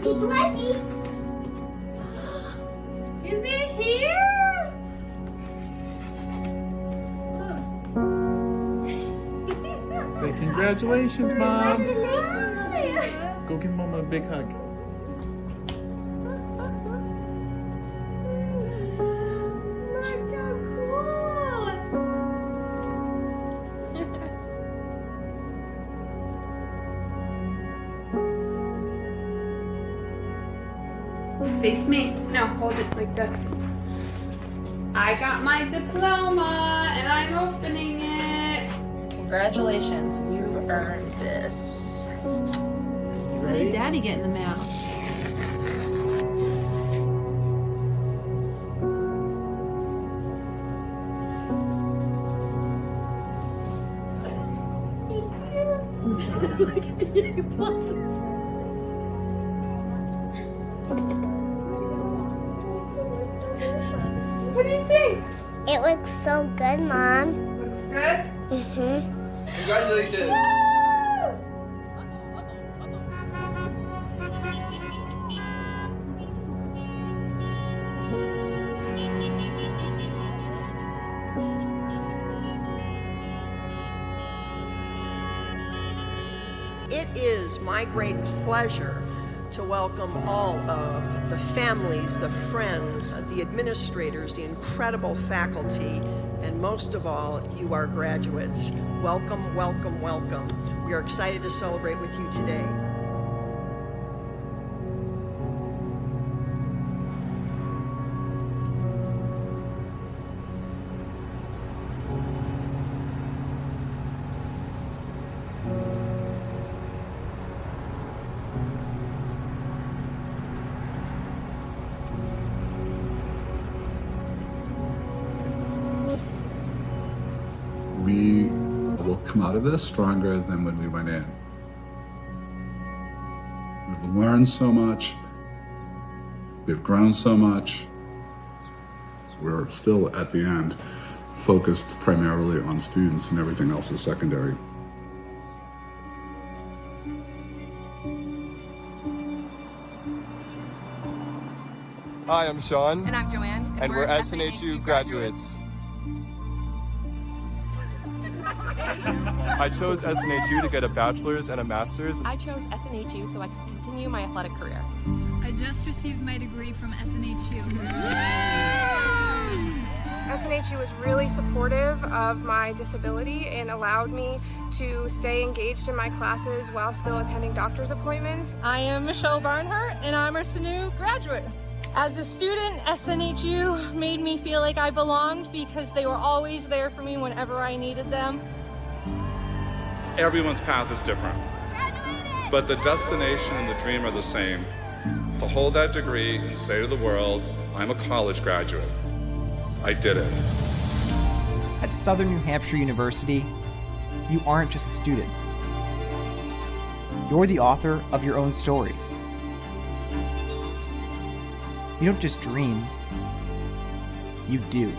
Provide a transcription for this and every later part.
Is it here? Say congratulations, Mom. Congratulations. Go give Mama a big hug. Look how cool. Face me. No, hold it like this. I got my diploma and I'm opening it. Congratulations, you've earned this. What did Daddy get in the mail? Look at the pluses. What do you think? It looks so good, Mom. Looks good? Mm-hmm. Congratulations! It is my great pleasure to welcome all of the families, the friends, the administrators, the incredible faculty, and most of all, you, our graduates. Welcome, welcome, welcome. We are excited to celebrate with you today. We will come out of this stronger than when we went in. We've learned so much. We've grown so much. We're still, at the end, focused primarily on students, and everything else is secondary. Hi, I'm Sean. And I'm Joanne. And we're SNHU graduates. I chose SNHU to get a bachelor's and a master's. I chose SNHU so I could continue my athletic career. I just received my degree from SNHU. SNHU was really supportive of my disability and allowed me to stay engaged in my classes while still attending doctor's appointments. I am Michelle Barnhart, and I'm a SNU graduate. As a student, SNHU made me feel like I belonged because they were always there for me whenever I needed them. Everyone's path is different, but the destination and the dream are the same. To hold that degree and say to the world, I'm a college graduate. I did it. At Southern New Hampshire University, you aren't just a student. You're the author of your own story. You don't just dream, you do.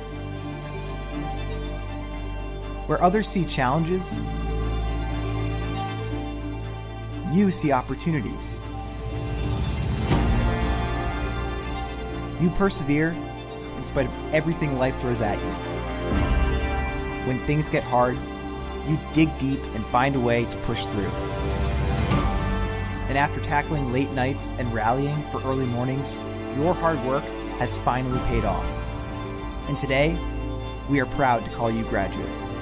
Where others see challenges, you see opportunities. You persevere in spite of everything life throws at you. When things get hard, you dig deep and find a way to push through. And after tackling late nights and rallying for early mornings, your hard work has finally paid off. And today, we are proud to call you graduates.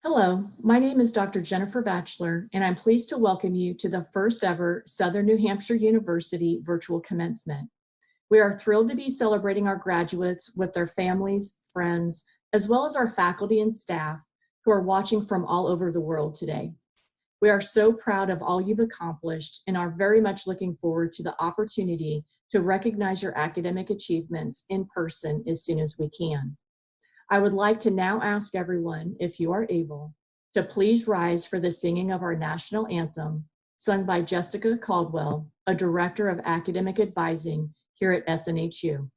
Hello, my name is Dr. Jennifer Batchelor, and I'm pleased to welcome you to the first ever Southern New Hampshire University virtual commencement. We are thrilled to be celebrating our graduates with their families, friends, as well as our faculty and staff who are watching from all over the world today. We are so proud of all you've accomplished and are very much looking forward to the opportunity to recognize your academic achievements in person as soon as we can. I would like to now ask everyone, if you are able, to please rise for the singing of our national anthem, sung by Jessica Caldwell, a Director of Academic Advising here at SNHU.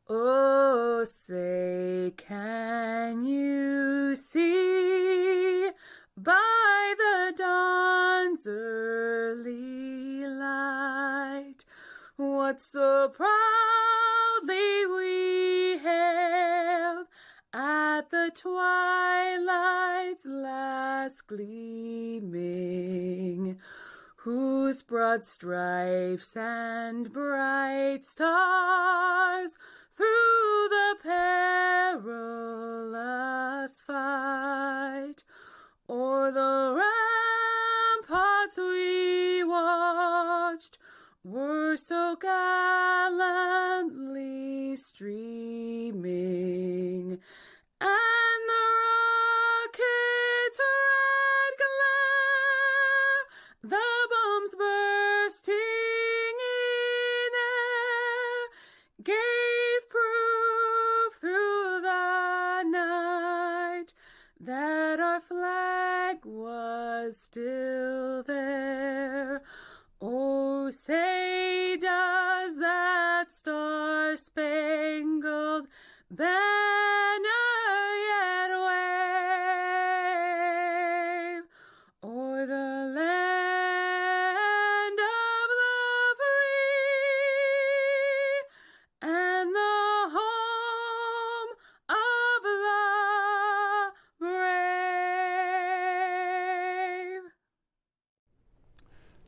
Oh, say, can you see by the dawn's early light what so proudly we hailed at the twilight's last gleaming, whose broad stripes and bright stars through the perilous fight o'er the ramparts we watched were so gallantly streaming, and the rocket's red glare, the bombs bursting in air, gave proof through the night that our flag was still there. Oh, say does that star-spangled banner yet wave o'er the land of the free and the home of the brave?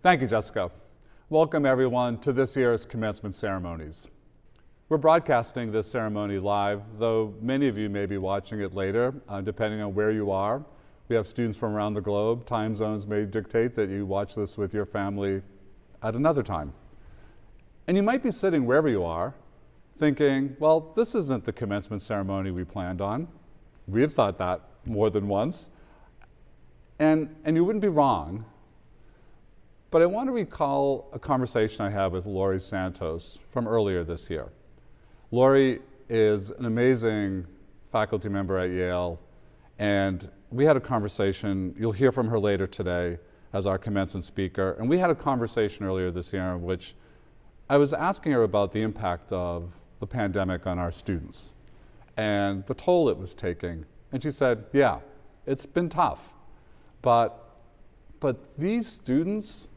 Thank you, Jessica. Welcome everyone to this year's commencement ceremonies. We're broadcasting this ceremony live, though many of you may be watching it later, depending on where you are. We have students from around the globe. Time zones may dictate that you watch this with your family at another time. And you might be sitting wherever you are, thinking, well, this isn't the commencement ceremony we planned on. We've thought that more than once. And you wouldn't be wrong. But I want to recall a conversation I had with Laurie Santos from earlier this year. Laurie is an amazing faculty member at Yale, and we had a conversation. You'll hear from her later today as our commencement speaker. And we had a conversation earlier this year in which I was asking her about the impact of the pandemic on our students and the toll it was taking. And she said, yeah, it's been tough, but these students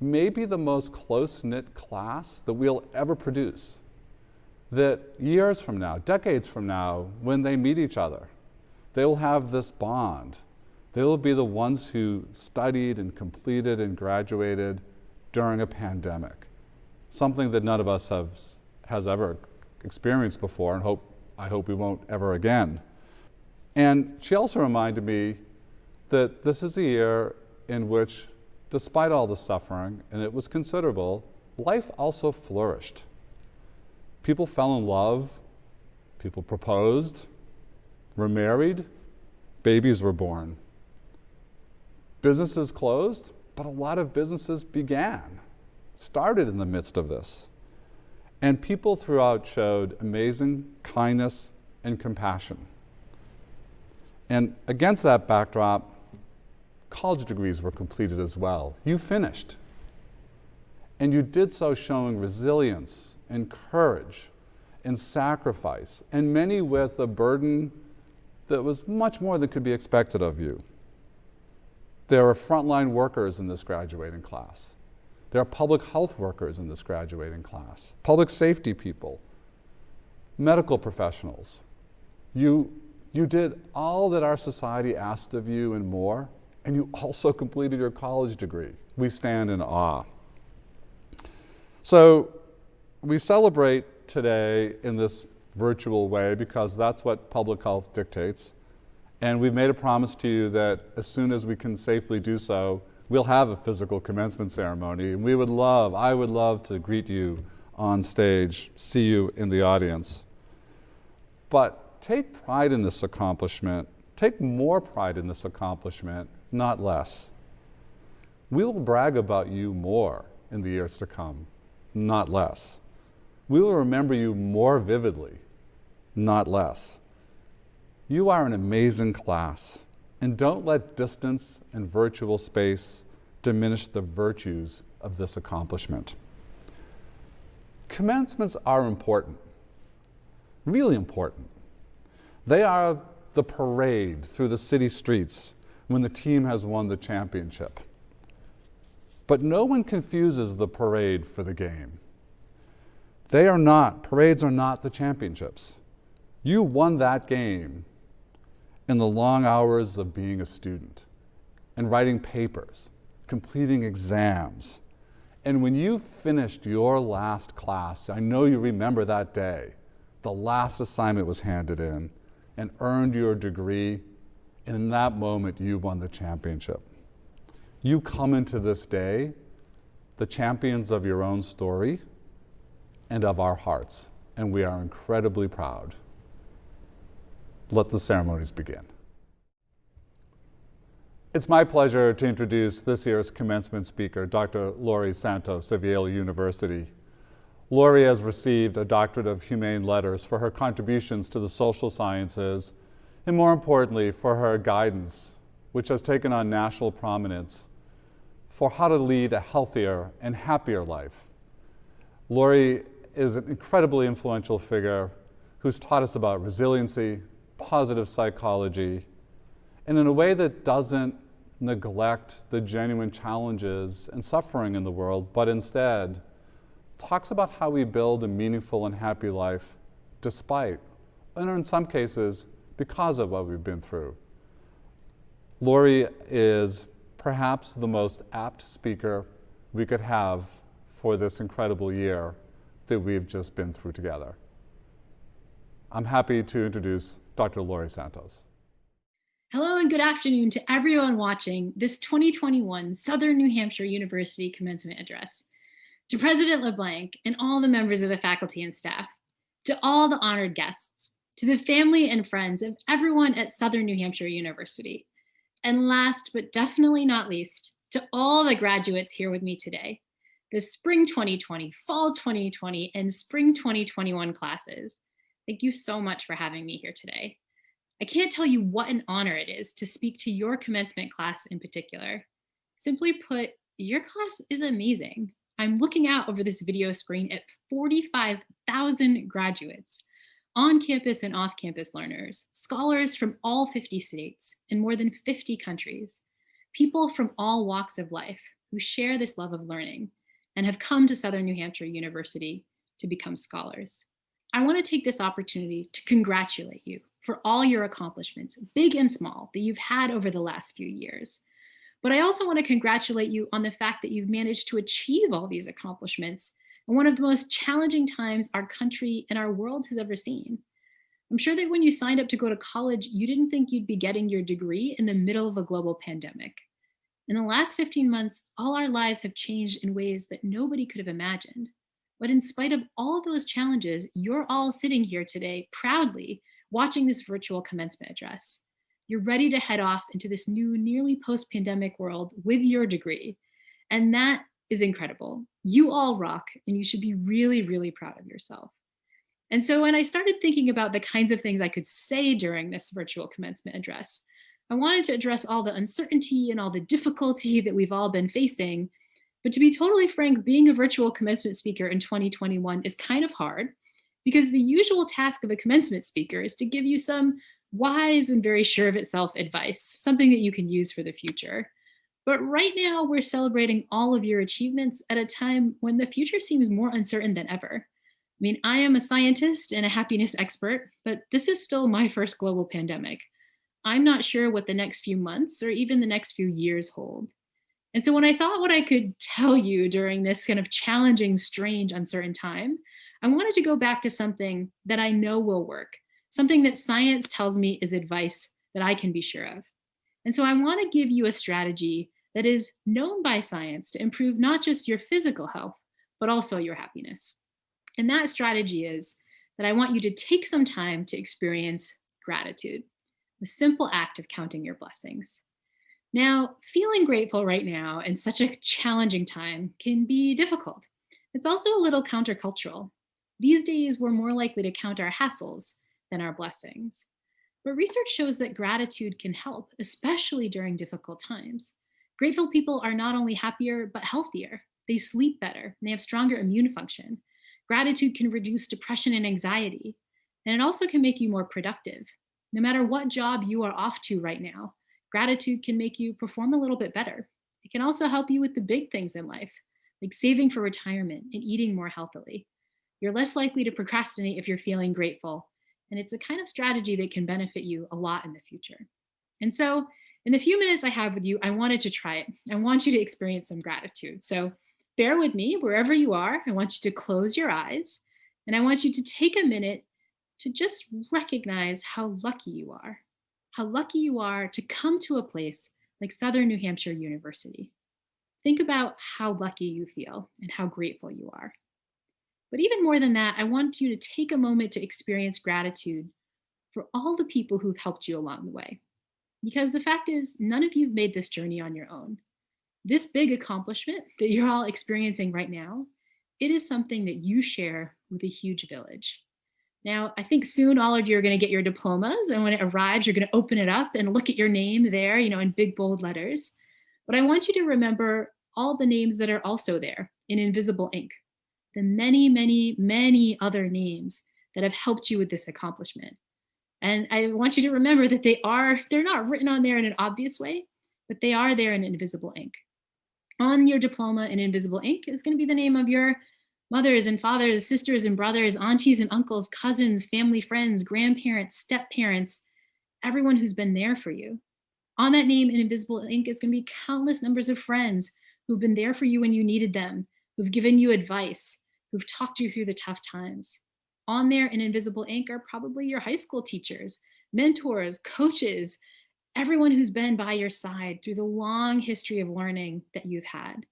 may be the most close-knit class that we'll ever produce. That years from now, decades from now, when they meet each other, they will have this bond. They will be the ones who studied and completed and graduated during a pandemic, something that none of us has ever experienced before, and I hope we won't ever again. And she also reminded me that this is a year in which, despite all the suffering, and it was considerable, life also flourished. People fell in love, people proposed, were married, babies were born. Businesses closed, but a lot of businesses started in the midst of this. And people throughout showed amazing kindness and compassion. And against that backdrop, college degrees were completed as well. You finished. And you did so showing resilience and courage and sacrifice, and many with a burden that was much more than could be expected of you. There are frontline workers in this graduating class. There are public health workers in this graduating class, public safety people, medical professionals. You did all that our society asked of you and more, and you also completed your college degree. We stand in awe. So we celebrate today in this virtual way because that's what public health dictates. And we've made a promise to you that as soon as we can safely do so, we'll have a physical commencement ceremony. And I would love to greet you on stage, see you in the audience. But take pride in this accomplishment. Take more pride in this accomplishment, not less. We will brag about you more in the years to come, not less. We will remember you more vividly, not less. You are an amazing class. And don't let distance and virtual space diminish the virtues of this accomplishment. Commencements are important, really important. They are the parade through the city streets when the team has won the championship. But no one confuses the parade for the game. Parades are not the championships. You won that game in the long hours of being a student and writing papers, completing exams. And when you finished your last class, I know you remember that day, the last assignment was handed in and earned your degree, and in that moment you won the championship. You come into this day the champions of your own story and of our hearts, and we are incredibly proud. Let the ceremonies begin. It's my pleasure to introduce this year's commencement speaker, Dr. Laurie Santos of Yale University. Laurie has received a Doctorate of Humane Letters for her contributions to the social sciences, and more importantly, for her guidance, which has taken on national prominence for how to lead a healthier and happier life. Laurie is an incredibly influential figure who's taught us about resiliency, positive psychology, and in a way that doesn't neglect the genuine challenges and suffering in the world, but instead talks about how we build a meaningful and happy life despite, and in some cases, because of what we've been through. Laurie is perhaps the most apt speaker we could have for this incredible year that we've just been through together. I'm happy to introduce Dr. Laurie Santos. Hello and good afternoon to everyone watching this 2021 Southern New Hampshire University Commencement Address. To President LeBlanc and all the members of the faculty and staff, to all the honored guests, to the family and friends of everyone at Southern New Hampshire University, and last but definitely not least, to all the graduates here with me today, the Spring 2020, Fall 2020, and Spring 2021 classes. Thank you so much for having me here today. I can't tell you what an honor it is to speak to your commencement class in particular. Simply put, your class is amazing. I'm looking out over this video screen at 45,000 graduates, on-campus and off-campus learners, scholars from all 50 states and more than 50 countries, people from all walks of life who share this love of learning and have come to Southern New Hampshire University to become scholars. I want to take this opportunity to congratulate you for all your accomplishments, big and small, that you've had over the last few years. But I also want to congratulate you on the fact that you've managed to achieve all these accomplishments in one of the most challenging times our country and our world has ever seen. I'm sure that when you signed up to go to college, you didn't think you'd be getting your degree in the middle of a global pandemic. In the last 15 months, all our lives have changed in ways that nobody could have imagined. But in spite of all of those challenges, you're all sitting here today proudly watching this virtual commencement address. You're ready to head off into this new, nearly post-pandemic world with your degree. And that is incredible. You all rock, and you should be really, really proud of yourself. And so when I started thinking about the kinds of things I could say during this virtual commencement address, I wanted to address all the uncertainty and all the difficulty that we've all been facing. But to be totally frank, being a virtual commencement speaker in 2021 is kind of hard, because the usual task of a commencement speaker is to give you some wise and very sure of itself advice, something that you can use for the future. But right now, we're celebrating all of your achievements at a time when the future seems more uncertain than ever. I mean, I am a scientist and a happiness expert, but this is still my first global pandemic. I'm not sure what the next few months or even the next few years hold. And so when I thought what I could tell you during this kind of challenging, strange, uncertain time, I wanted to go back to something that I know will work, something that science tells me is advice that I can be sure of. And so I want to give you a strategy that is known by science to improve not just your physical health, but also your happiness. And that strategy is that I want you to take some time to experience gratitude, the simple act of counting your blessings. Now, feeling grateful right now in such a challenging time can be difficult. It's also a little countercultural. These days, we're more likely to count our hassles than our blessings. But research shows that gratitude can help, especially during difficult times. Grateful people are not only happier, but healthier. They sleep better, and they have stronger immune function. Gratitude can reduce depression and anxiety, and it also can make you more productive. No matter what job you are off to right now, gratitude can make you perform a little bit better. It can also help you with the big things in life, like saving for retirement and eating more healthily. You're less likely to procrastinate if you're feeling grateful, and it's a kind of strategy that can benefit you a lot in the future. And so, in the few minutes I have with you, I wanted to try it. I want you to experience some gratitude. So bear with me wherever you are. I want you to close your eyes, and I want you to take a minute to just recognize how lucky you are to come to a place like Southern New Hampshire University. Think about how lucky you feel and how grateful you are. But even more than that, I want you to take a moment to experience gratitude for all the people who've helped you along the way. Because the fact is, none of you've made this journey on your own. This big accomplishment that you're all experiencing right now, it is something that you share with a huge village. Now, I think soon all of you are going to get your diplomas, and when it arrives, you're going to open it up and look at your name there, in big bold letters. But I want you to remember all the names that are also there in invisible ink, the many, many, many other names that have helped you with this accomplishment. And I want you to remember that they're not written on there in an obvious way, but they are there in invisible ink. On your diploma in invisible ink is going to be the name of your mothers and fathers, sisters and brothers, aunties and uncles, cousins, family, friends, grandparents, step-parents, everyone who's been there for you. On that name in invisible ink is going to be countless numbers of friends who've been there for you when you needed them, who've given you advice, who've talked you through the tough times. On there in invisible ink are probably your high school teachers, mentors, coaches, everyone who's been by your side through the long history of learning that you've had.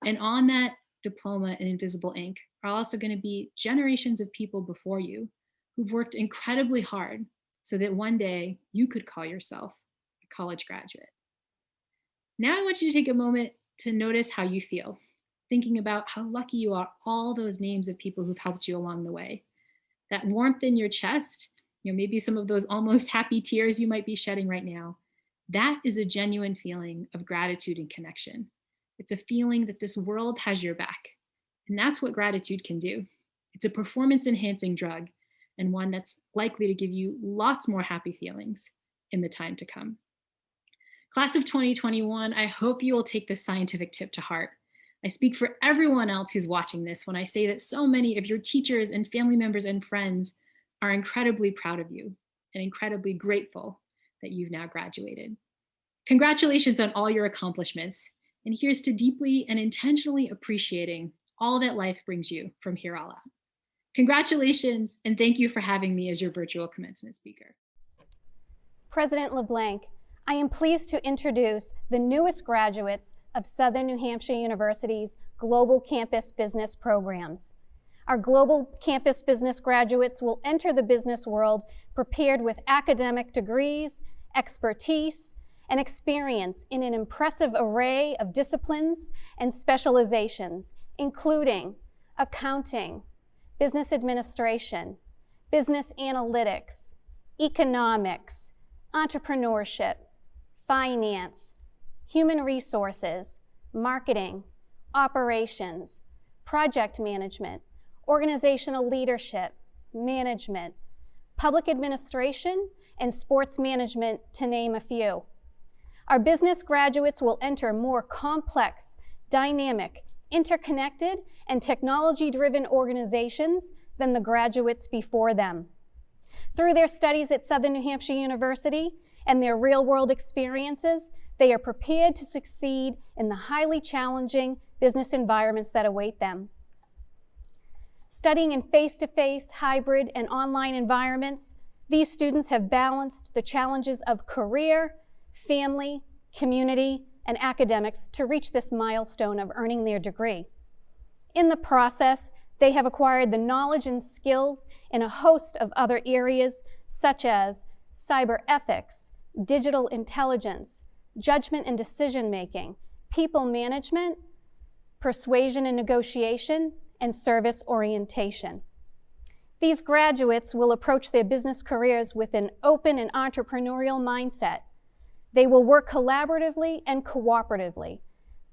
And on that diploma in invisible ink are also going to be generations of people before you who've worked incredibly hard so that one day you could call yourself a college graduate. Now I want you to take a moment to notice how you feel, thinking about how lucky you are, all those names of people who've helped you along the way. That warmth in your chest, maybe some of those almost happy tears you might be shedding right now, that is a genuine feeling of gratitude and connection. It's a feeling that this world has your back. And that's what gratitude can do. It's a performance-enhancing drug, and one that's likely to give you lots more happy feelings in the time to come. Class of 2021, I hope you will take this scientific tip to heart. I speak for everyone else who's watching this when I say that so many of your teachers and family members and friends are incredibly proud of you and incredibly grateful that you've now graduated. Congratulations on all your accomplishments. And here's to deeply and intentionally appreciating all that life brings you from here all out. Congratulations, and thank you for having me as your virtual commencement speaker. President LeBlanc, I am pleased to introduce the newest graduates of Southern New Hampshire University's Global Campus Business programs. Our Global Campus Business graduates will enter the business world prepared with academic degrees, expertise, and experience in an impressive array of disciplines and specializations, including accounting, business administration, business analytics, economics, entrepreneurship, finance, human resources, marketing, operations, project management, organizational leadership, management, public administration, and sports management, to name a few. Our business graduates will enter more complex, dynamic, interconnected, and technology-driven organizations than the graduates before them. Through their studies at Southern New Hampshire University and their real-world experiences, they are prepared to succeed in the highly challenging business environments that await them. Studying in face-to-face, hybrid, and online environments, these students have balanced the challenges of career, family, community, and academics to reach this milestone of earning their degree. In the process, they have acquired the knowledge and skills in a host of other areas such as cyber ethics, digital intelligence, judgment and decision-making, people management, persuasion and negotiation, and service orientation. These graduates will approach their business careers with an open and entrepreneurial mindset. They will work collaboratively and cooperatively.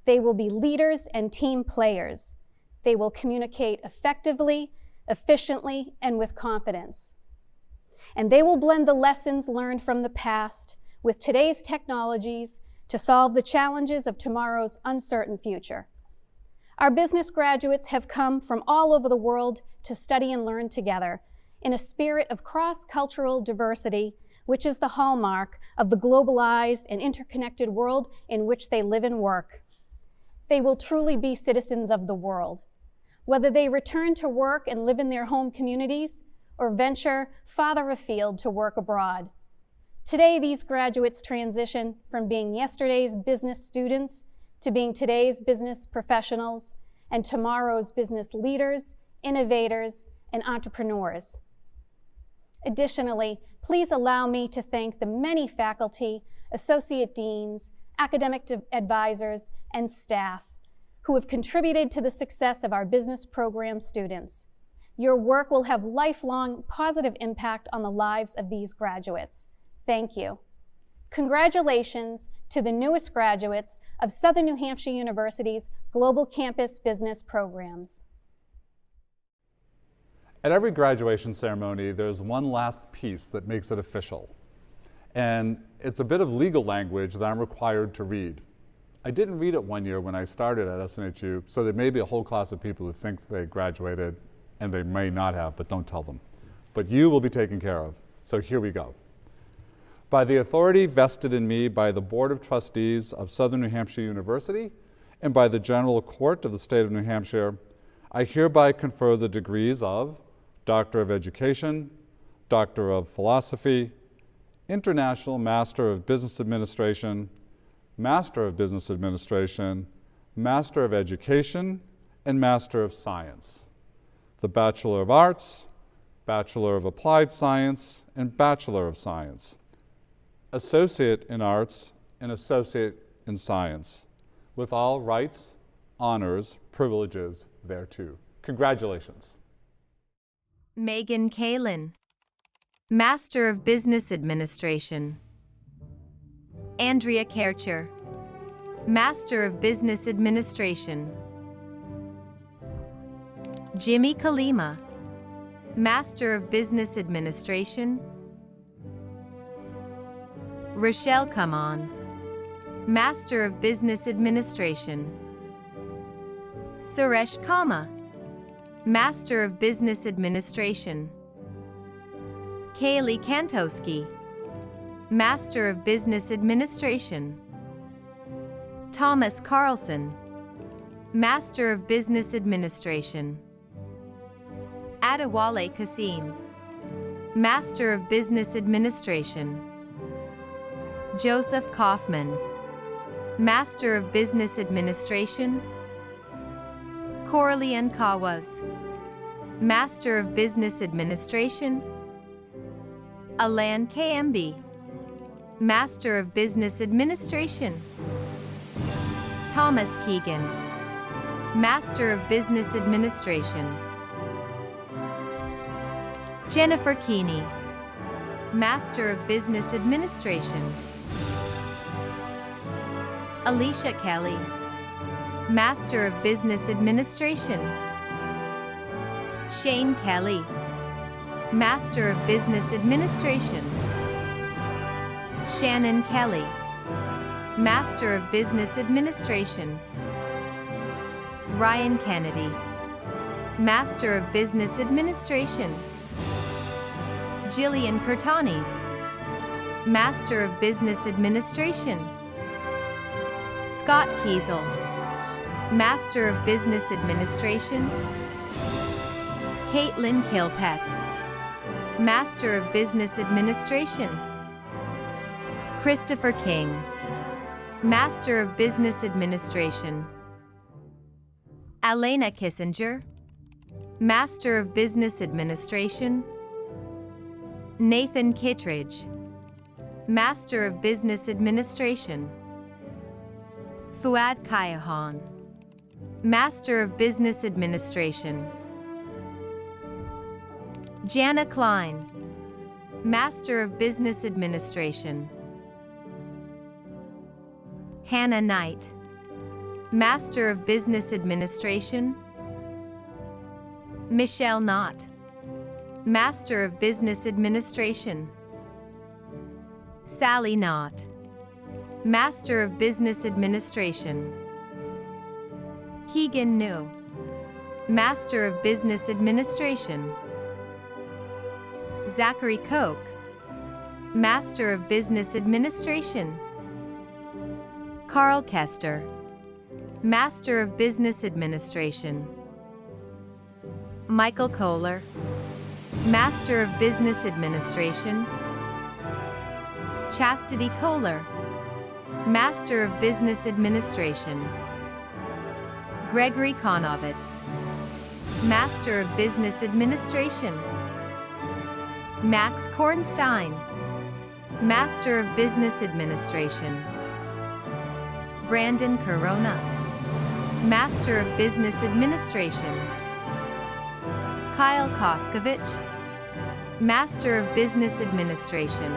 They will be leaders and team players. They will communicate effectively, efficiently, and with confidence. And they will blend the lessons learned from the past with today's technologies to solve the challenges of tomorrow's uncertain future. Our business graduates have come from all over the world to study and learn together in a spirit of cross-cultural diversity, which is the hallmark of the globalized and interconnected world in which they live and work. They will truly be citizens of the world. Whether they return to work and live in their home communities or venture farther afield to work abroad. Today, these graduates transition from being yesterday's business students to being today's business professionals and tomorrow's business leaders, innovators, and entrepreneurs. Additionally, please allow me to thank the many faculty, associate deans, academic advisors, and staff who have contributed to the success of our business program students. Your work will have lifelong positive impact on the lives of these graduates. Thank you. Congratulations to the newest graduates of Southern New Hampshire University's Global Campus Business Programs. At every graduation ceremony, there's one last piece that makes it official. And it's a bit of legal language that I'm required to read. I didn't read it one year when I started at SNHU, so there may be a whole class of people who think they graduated and they may not have, but don't tell them. But you will be taken care of. So here we go. By the authority vested in me by the Board of Trustees of Southern New Hampshire University and by the General Court of the State of New Hampshire, I hereby confer the degrees of Doctor of Education, Doctor of Philosophy, International Master of Business Administration, Master of Business Administration, Master of Education, and Master of Science. The Bachelor of Arts, Bachelor of Applied Science, and Bachelor of Science. Associate in Arts and Associate in Science, with all rights, honors, privileges thereto. Congratulations. Megan Kalin, Master of Business Administration. Andrea Kercher, Master of Business Administration. Jimmy Kalima, Master of Business Administration. Rochelle Kaman, Master of Business Administration. Suresh Kama, Master of Business Administration. Kaylee Kantowski, Master of Business Administration. Thomas Carlson, Master of Business Administration. Adewale Kasim, Master of Business Administration. Joseph Kaufman, Master of Business Administration. Coralie N. Kawas, Master of Business Administration. Alan KMB, Master of Business Administration. Thomas Keegan, Master of Business Administration. Jennifer Keeney, Master of Business Administration. Alicia Kelly, Master of Business Administration. Shane Kelly, Master of Business Administration. Shannon Kelly, Master of Business Administration. Ryan Kennedy, Master of Business Administration. Jillian Kurtanis, Master of Business Administration. Scott Kiesel, Master of Business Administration. Caitlin Kilpeck, Master of Business Administration. Christopher King, Master of Business Administration. Elena Kissinger, Master of Business Administration. Nathan Kittredge, Master of Business Administration. Fuad Kayahan, Master of Business Administration. Jana Klein, Master of Business Administration. Hannah Knight, Master of Business Administration. Michelle Knott, Master of Business Administration. Sally Knott, Master of Business Administration. Keegan New, Master of Business Administration. Zachary Koch, Master of Business Administration. Carl Kester, Master of Business Administration. Michael Kohler, Master of Business Administration. Chastity Kohler, Master of Business Administration. Gregory Konovitz, Master of Business Administration. Max Kornstein, Master of Business Administration. Brandon Corona, Master of Business Administration. Kyle Koskovich, Master of Business Administration.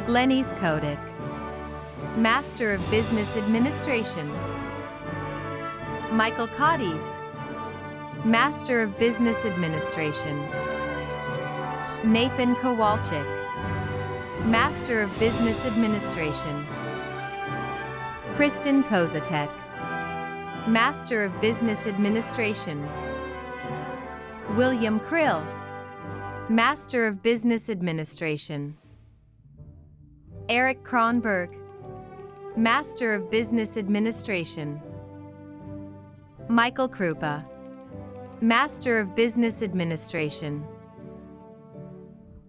Glenis Kodik, Master of Business Administration. Michael Cadiz, Master of Business Administration. Nathan Kowalczyk, Master of Business Administration. Kristen Kozatek, Master of Business Administration. William Krill, Master of Business Administration. Eric Kronberg, Master of Business Administration. Michael Krupa, Master of Business Administration.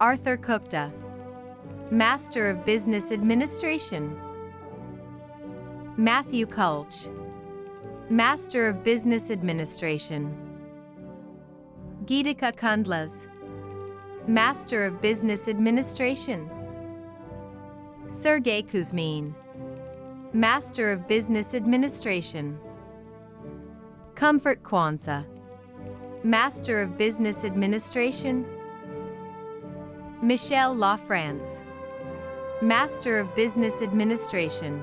Arthur Gupta, Master of Business Administration. Matthew Kulch, Master of Business Administration. Geetika Kundlas, Master of Business Administration. Sergey Kuzmin, Master of Business Administration. Comfort Kwanzaa, Master of Business Administration. Michelle LaFrance, Master of Business Administration.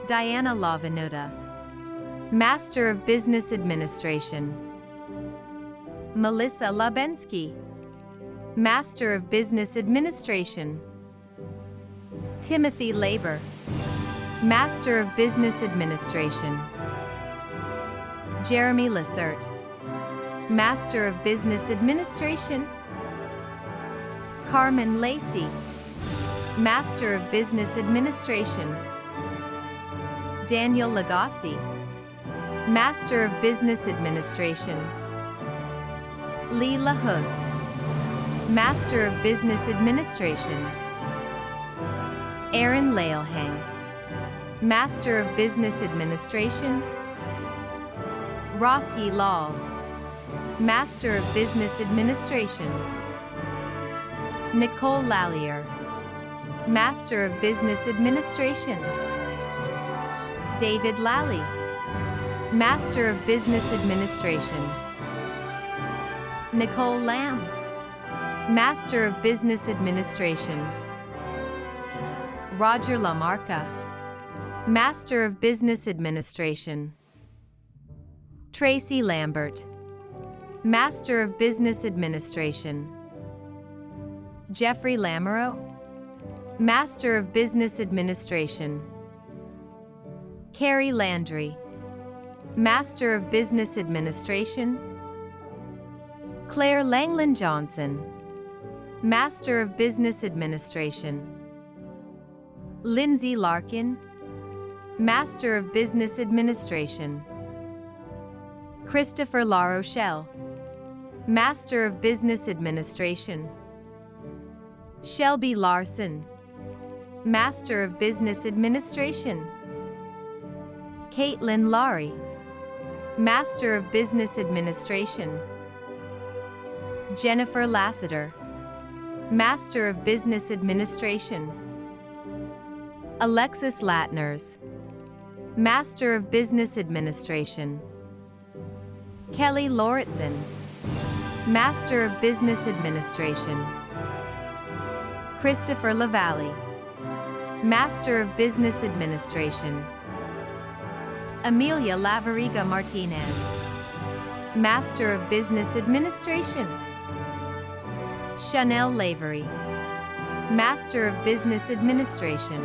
Diana Lavenuta, Master of Business Administration. Melissa Labensky, Master of Business Administration. Timothy Labor, Master of Business Administration. Jeremy Lissert, Master of Business Administration. Carmen Lacey, Master of Business Administration. Daniel Lagasse, Master of Business Administration. Lee LaHood, Master of Business Administration. Aaron Leilhang, Master of Business Administration. Ross Lal, Master of Business Administration. Nicole Lallier, Master of Business Administration. David Lally, Master of Business Administration. Nicole Lamb, Master of Business Administration. Roger Lamarca, Master of Business Administration. Tracy Lambert, Master of Business Administration. Jeffrey Lamoureux, Master of Business Administration. Carrie Landry, Master of Business Administration. Claire Langland Johnson, Master of Business Administration. Lindsay Larkin, Master of Business Administration. Christopher LaRochelle, Master of Business Administration. Shelby Larson, Master of Business Administration. Caitlin Laurie, Master of Business Administration. Jennifer Lassiter, Master of Business Administration. Alexis Latners, Master of Business Administration. Kelly Lauritsen, Master of Business Administration. Christopher LaValle, Master of Business Administration. Amelia Lavariga Martinez, Master of Business Administration. Chanel Lavery, Master of Business Administration.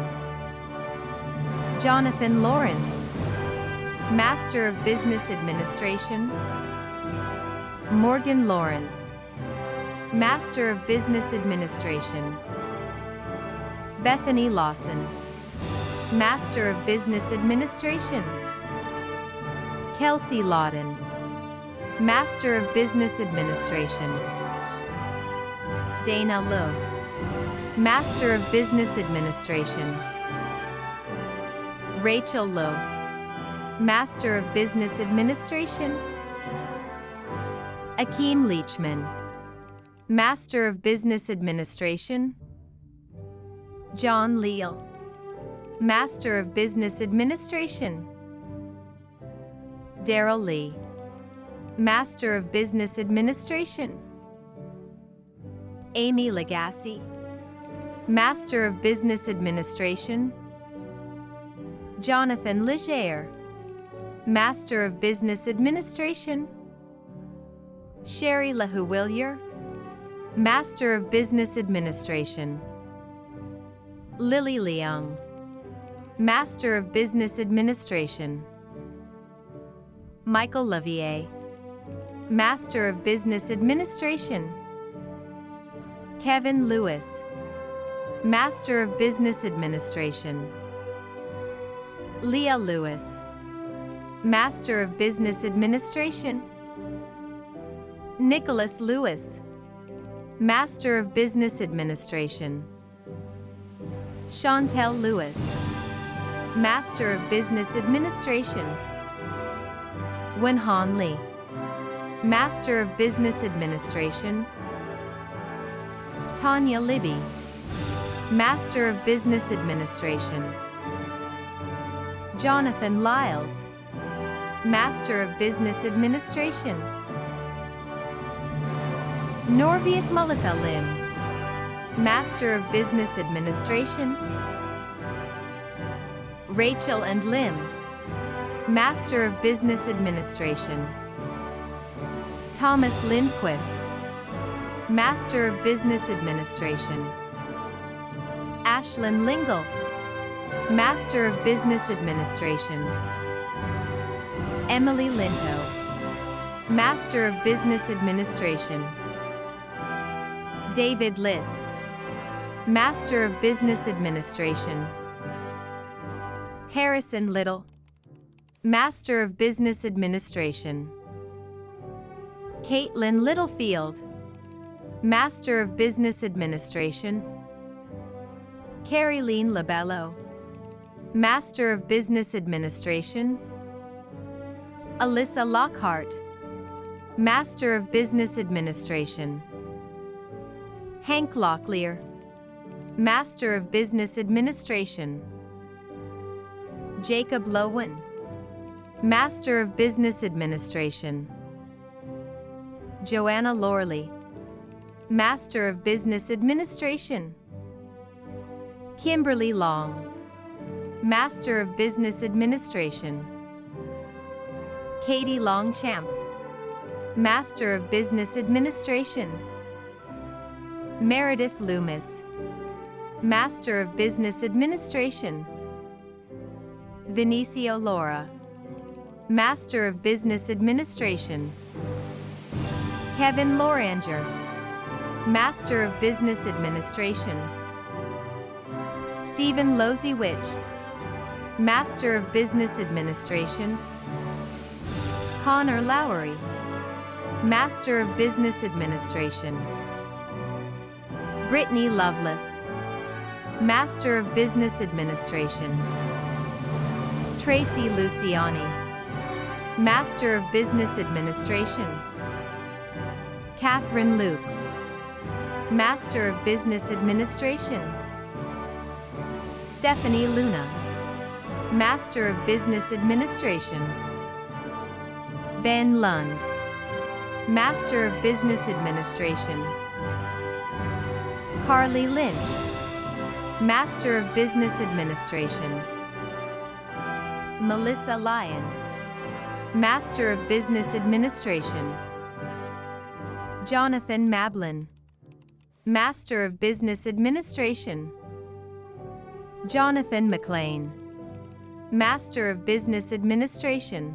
Jonathan Lawrence, Master of Business Administration. Morgan Lawrence, Master of Business Administration. Bethany Lawson, Master of Business Administration. Kelsey Lawton, Master of Business Administration. Dana Lowe, Master of Business Administration. Rachel Lowe, Master of Business Administration. Akeem Leachman, Master of Business Administration. John Leal, Master of Business Administration. Daryl Lee, Master of Business Administration. Amy Legassi, Master of Business Administration. Jonathan Legere, Master of Business Administration. Sherry LaHuwillier, Master of Business Administration. Lily Leung, Master of Business Administration. Michael Lavier, Master of Business Administration. Kevin Lewis, Master of Business Administration. Leah Lewis, Master of Business Administration. Nicholas Lewis, Master of Business Administration. Chantel Lewis, Master of Business Administration. Wenhan Lee, Master of Business Administration. Tanya Libby, Master of Business Administration. Jonathan Lyles, Master of Business Administration. Norviat Mulita Lim, Master of Business Administration. Rachel and Lim, Master of Business Administration. Thomas Lindquist, Master of Business Administration. Ashlyn Lingle, Master of Business Administration. Emily Linto, Master of Business Administration. David Liss, Master of Business Administration. Harrison Little, Master of Business Administration. Caitlin Littlefield, Master of Business Administration. Carrie-Leen Labello, Master of Business Administration. Alyssa Lockhart, Master of Business Administration. Hank Locklear, Master of Business Administration. Jacob Lowen, Master of Business Administration. Joanna Lorley, Master of Business Administration. Kimberly Long, Master of Business Administration. Katie Longchamp, Master of Business Administration. Meredith Loomis, Master of Business Administration. Vinicio Laura, Master of Business Administration. Kevin Loranger, Master of Business Administration. Stephen Loziewicz, Master of Business Administration. Connor Lowry, Master of Business Administration. Brittany Lovelace, Master of Business Administration. Tracy Luciani, Master of Business Administration. Catherine Lukes, Master of Business Administration. Stephanie Luna, Master of Business Administration. Ben Lund, Master of Business Administration. Carly Lynch, Master of Business Administration. Melissa Lyon, Master of Business Administration. Jonathan Mablin, Master of Business Administration. Jonathan McLean, Master of Business Administration.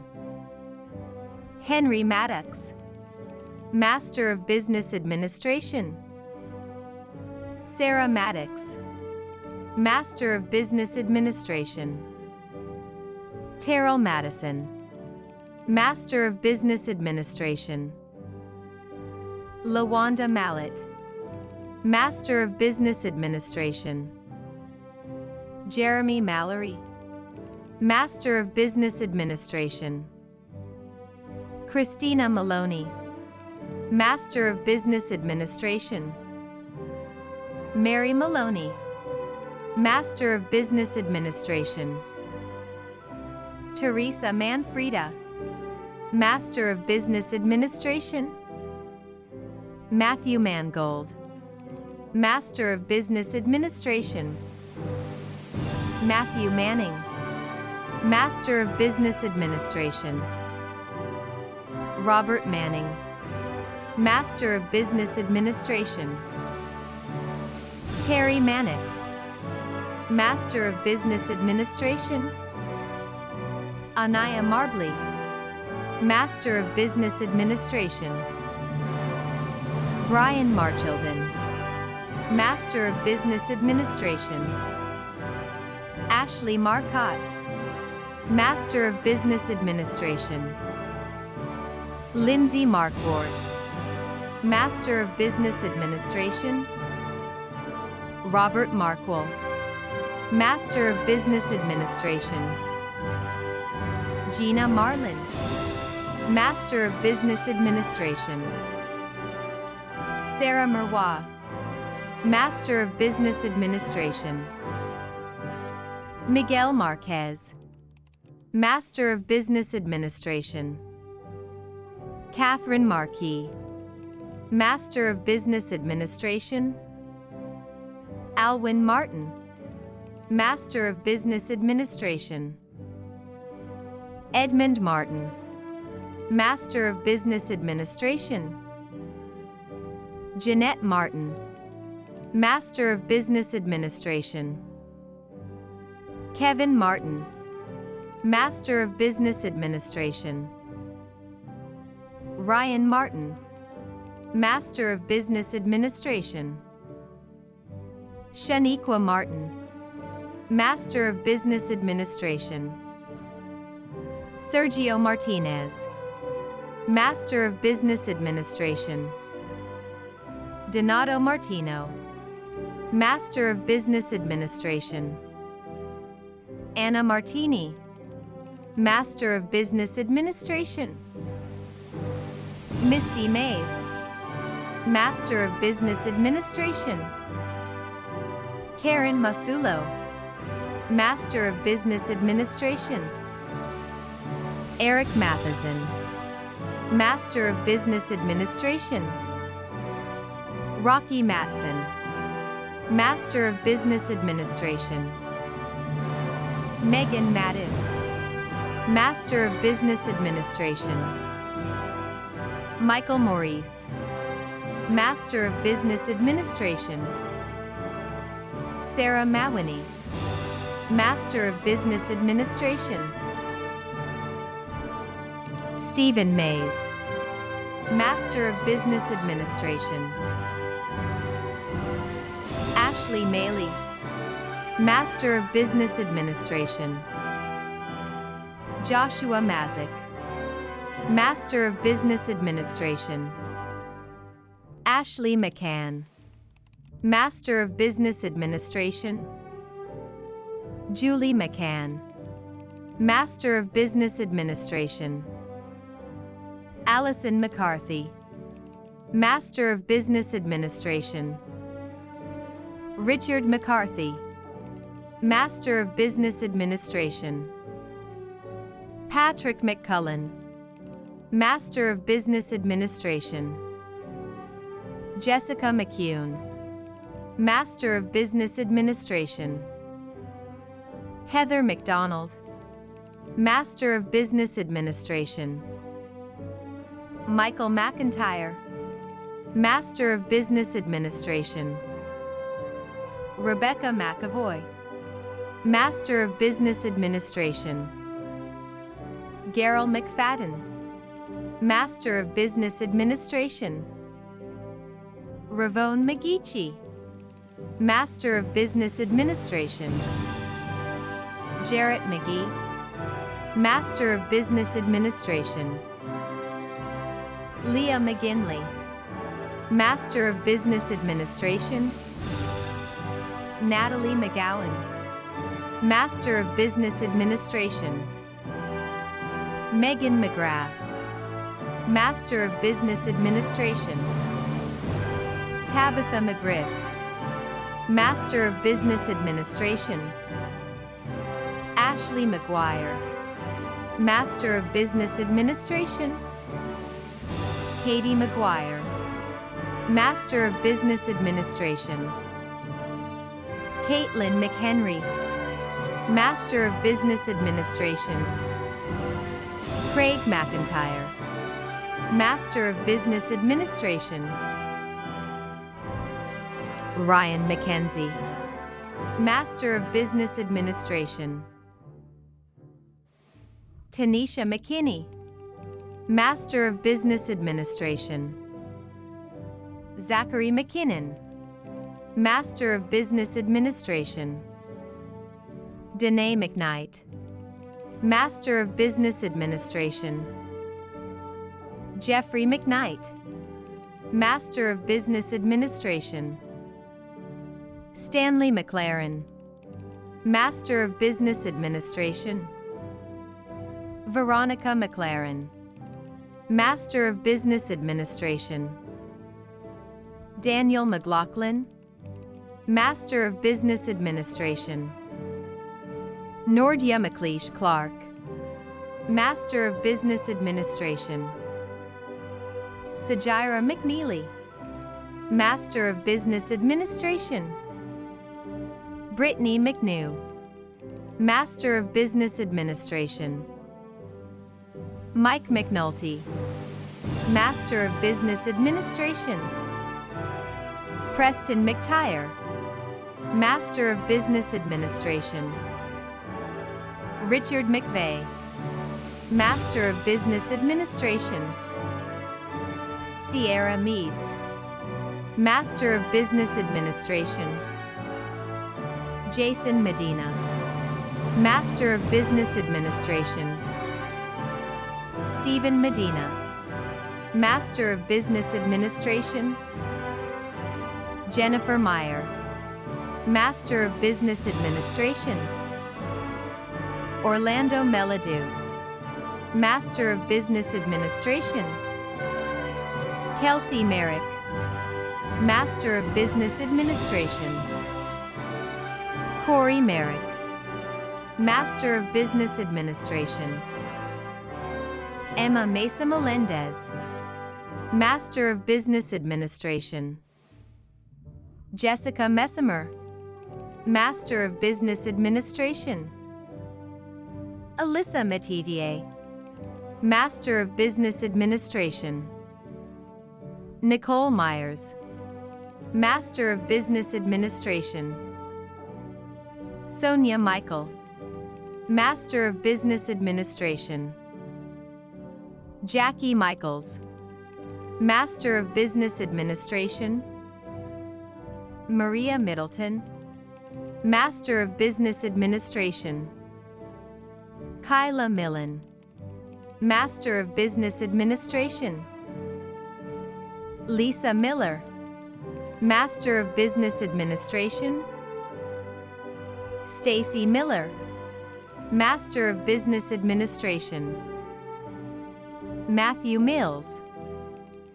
Henry Maddox, Master of Business Administration. Sarah Maddox, Master of Business Administration. Terrell Madison, Master of Business Administration. LaWanda Mallett, Master of Business Administration. Jeremy Mallory, Master of Business Administration. Christina Maloney, Master of Business Administration. Mary Maloney, Master of Business Administration. Teresa Manfreda, Master of Business Administration. Matthew Mangold, Master of Business Administration. Matthew Manning, Master of Business Administration. Robert Manning, Master of Business Administration. Terry Mannix, Master of Business Administration. Anaya Marbley, Master of Business Administration. Brian Marchildon, Master of Business Administration. Ashley Marcotte, Master of Business Administration. Lindsay Markwart, Master of Business Administration. Robert Markwell, Master of Business Administration. Gina Marlin, Master of Business Administration. Sarah Merwa, Master of Business Administration. Miguel Marquez, Master of Business Administration. Catherine Markey, Master of Business Administration. Alwyn Martin, Master of Business Administration. Edmund Martin, Master of Business Administration. Jeanette Martin, Master of Business Administration. Kevin Martin, Master of Business Administration. Ryan Martin, Master of Business Administration. Shaniqua Martin, Master of Business Administration. Sergio Martinez, Master of Business Administration. Donato Martino, Master of Business Administration. Anna Martini, Master of Business Administration. Misty Mays, Master of Business Administration. Karen Masulo, Master of Business Administration. Eric Matheson, Master of Business Administration. Rocky Matson, Master of Business Administration. Megan Mattis, Master of Business Administration. Michael Maurice, Master of Business Administration. Sarah Mawini, Master of Business Administration. Stephen Mays, Master of Business Administration. Ashley Maley, Master of Business Administration. Joshua Mazik, Master of Business Administration. Ashley McCann, Master of Business Administration. Julie McCann, Master of Business Administration. Allison McCarthy, Master of Business Administration. Richard McCarthy, Master of Business Administration. Patrick McCullen, Master of Business Administration. Jessica McCune, Master of Business Administration. Heather McDonald, Master of Business Administration. Michael McIntyre, Master of Business Administration. Rebecca McAvoy, Master of Business Administration. Gerald McFadden, Master of Business Administration. Ravone McGeechee, Master of Business Administration. Jarrett McGee, Master of Business Administration. Leah McGinley, Master of Business Administration. Natalie McGowan, Master of Business Administration. Megan McGrath, Master of Business Administration. Tabitha McGriff, Master of Business Administration. Ashley McGuire, Master of Business Administration. Katie McGuire, Master of Business Administration. Caitlin McHenry, Master of Business Administration. Craig McIntyre, Master of Business Administration. Ryan McKenzie, Master of Business Administration. Tanisha McKinney, Master of Business Administration. Zachary McKinnon, Master of Business Administration. Danae McKnight, Master of Business Administration. Jeffrey McKnight, Master of Business Administration. Stanley McLaren, Master of Business Administration. Veronica McLaren, Master of Business Administration. Daniel McLaughlin, Master of Business Administration. Nordia McLeish Clark, Master of Business Administration. Sajira McNeely, Master of Business Administration. Brittany McNew, Master of Business Administration. Mike McNulty, Master of Business Administration. Preston McTire, Master of Business Administration. Richard McVeigh, Master of Business Administration. Sierra Meads, Master of Business Administration. Jason Medina, Master of Business Administration. Stephen Medina, Master of Business Administration. Jennifer Meyer, Master of Business Administration. Orlando Meladu, Master of Business Administration. Kelsey Merrick, Master of Business Administration. Corey Merrick, Master of Business Administration. Emma Mesa Melendez, Master of Business Administration. Jessica Messimer, Master of Business Administration. Alyssa Metivier, Master of Business Administration. Nicole Myers, Master of Business Administration. Sonia Michael, Master of Business Administration. Jackie Michaels, Master of Business Administration. Maria Middleton, Master of Business Administration. Kyla Millen, Master of Business Administration. Lisa Miller, Master of Business Administration. Stacy Miller, Master of Business Administration. Matthew Mills,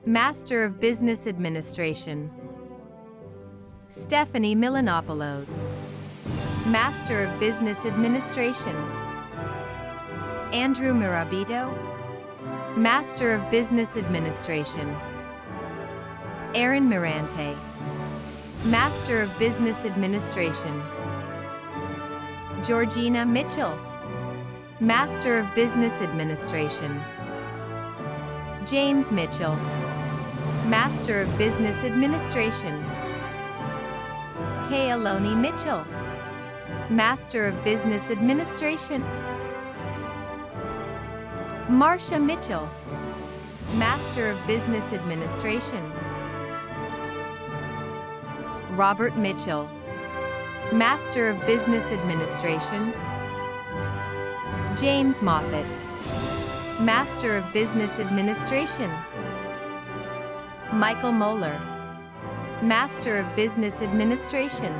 Master of Business Administration. Stephanie Milanopoulos, Master of Business Administration. Andrew Mirabito, Master of Business Administration. Erin Mirante, Master of Business Administration. Georgina Mitchell, Master of Business Administration. James Mitchell, Master of Business Administration. Kayloni Mitchell, Master of Business Administration. Marcia Mitchell, Master of Business Administration. Robert Mitchell, Master of Business Administration. James Moffett, Master of Business Administration. Michael Moeller, Master of Business Administration.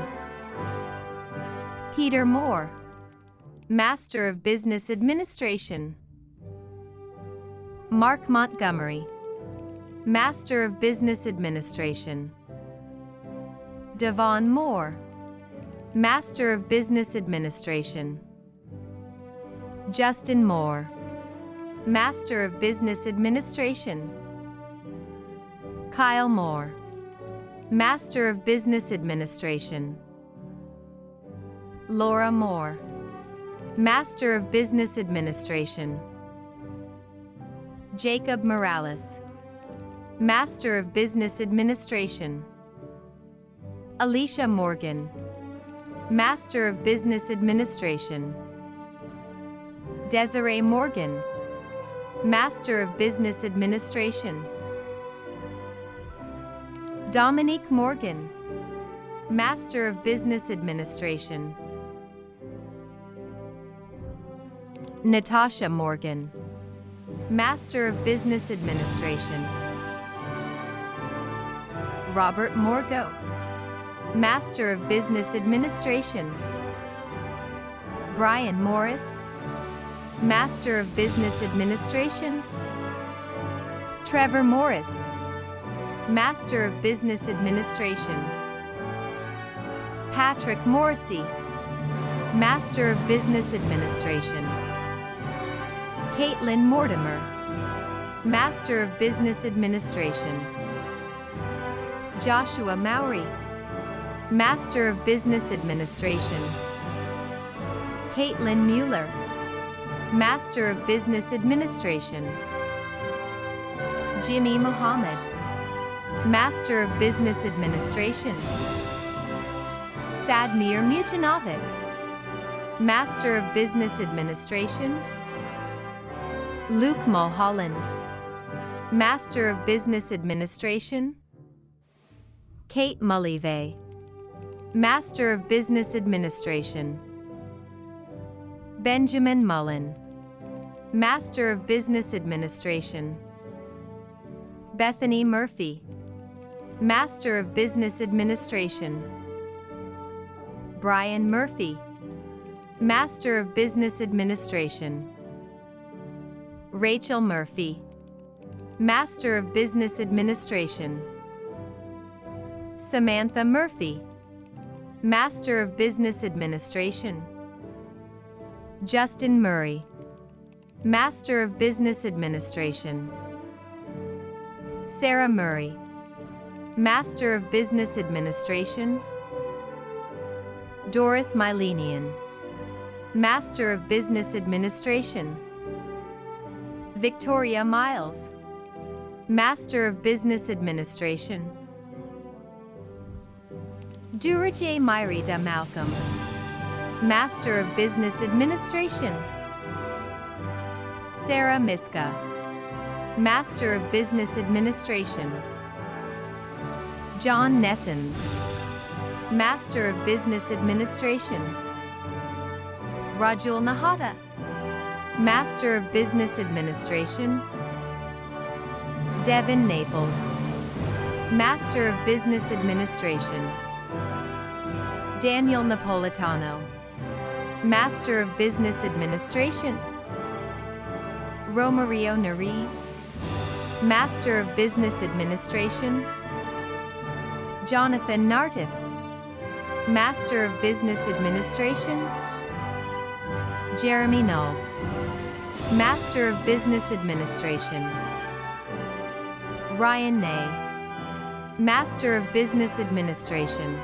Peter Moore, Master of Business Administration. Mark Montgomery, Master of Business Administration. Devon Moore, Master of Business Administration. Justin Moore, Master of Business Administration. Kyle Moore, Master of Business Administration. Laura Moore, Master of Business Administration. Jacob Morales, Master of Business Administration. Alicia Morgan, Master of Business Administration. Desiree Morgan, Master of Business Administration. Dominique Morgan, Master of Business Administration. Natasha Morgan, Master of Business Administration. Robert Morgo, Master of Business Administration. Brian Morris, Master of Business Administration. Trevor Morris, Master of Business Administration. Patrick Morrissey, Master of Business Administration. Caitlin Mortimer, Master of Business Administration. Joshua Mowry, Master of Business Administration. Caitlin Mueller, Master of Business Administration. Jimmy Muhammad, Master of Business Administration. Sadmir Mujanovic, Master of Business Administration. Luke Mulholland, Master of Business Administration. Kate Mullive, Master of Business Administration. Benjamin Mullen, Master of Business Administration. Bethany Murphy, Master of Business Administration. Brian Murphy, Master of Business Administration. Rachel Murphy, Master of Business Administration. Samantha Murphy, Master of Business Administration. Justin Murray, Master of Business Administration. Sarah Murray, Master of Business Administration. Doris Mylenian, Master of Business Administration. Victoria Miles, Master of Business Administration. Durajay Myrida Malcolm, Master of Business Administration. Sarah Miska, Master of Business Administration. John Nessens, Master of Business Administration. Rajul Nahata, Master of Business Administration. Devin Naples, Master of Business Administration. Daniel Napolitano, Master of Business Administration. Romario Nari, Master of Business Administration. Jonathan Nartif, Master of Business Administration. Jeremy Null, Master of Business Administration. Ryan Ney, Master of Business Administration.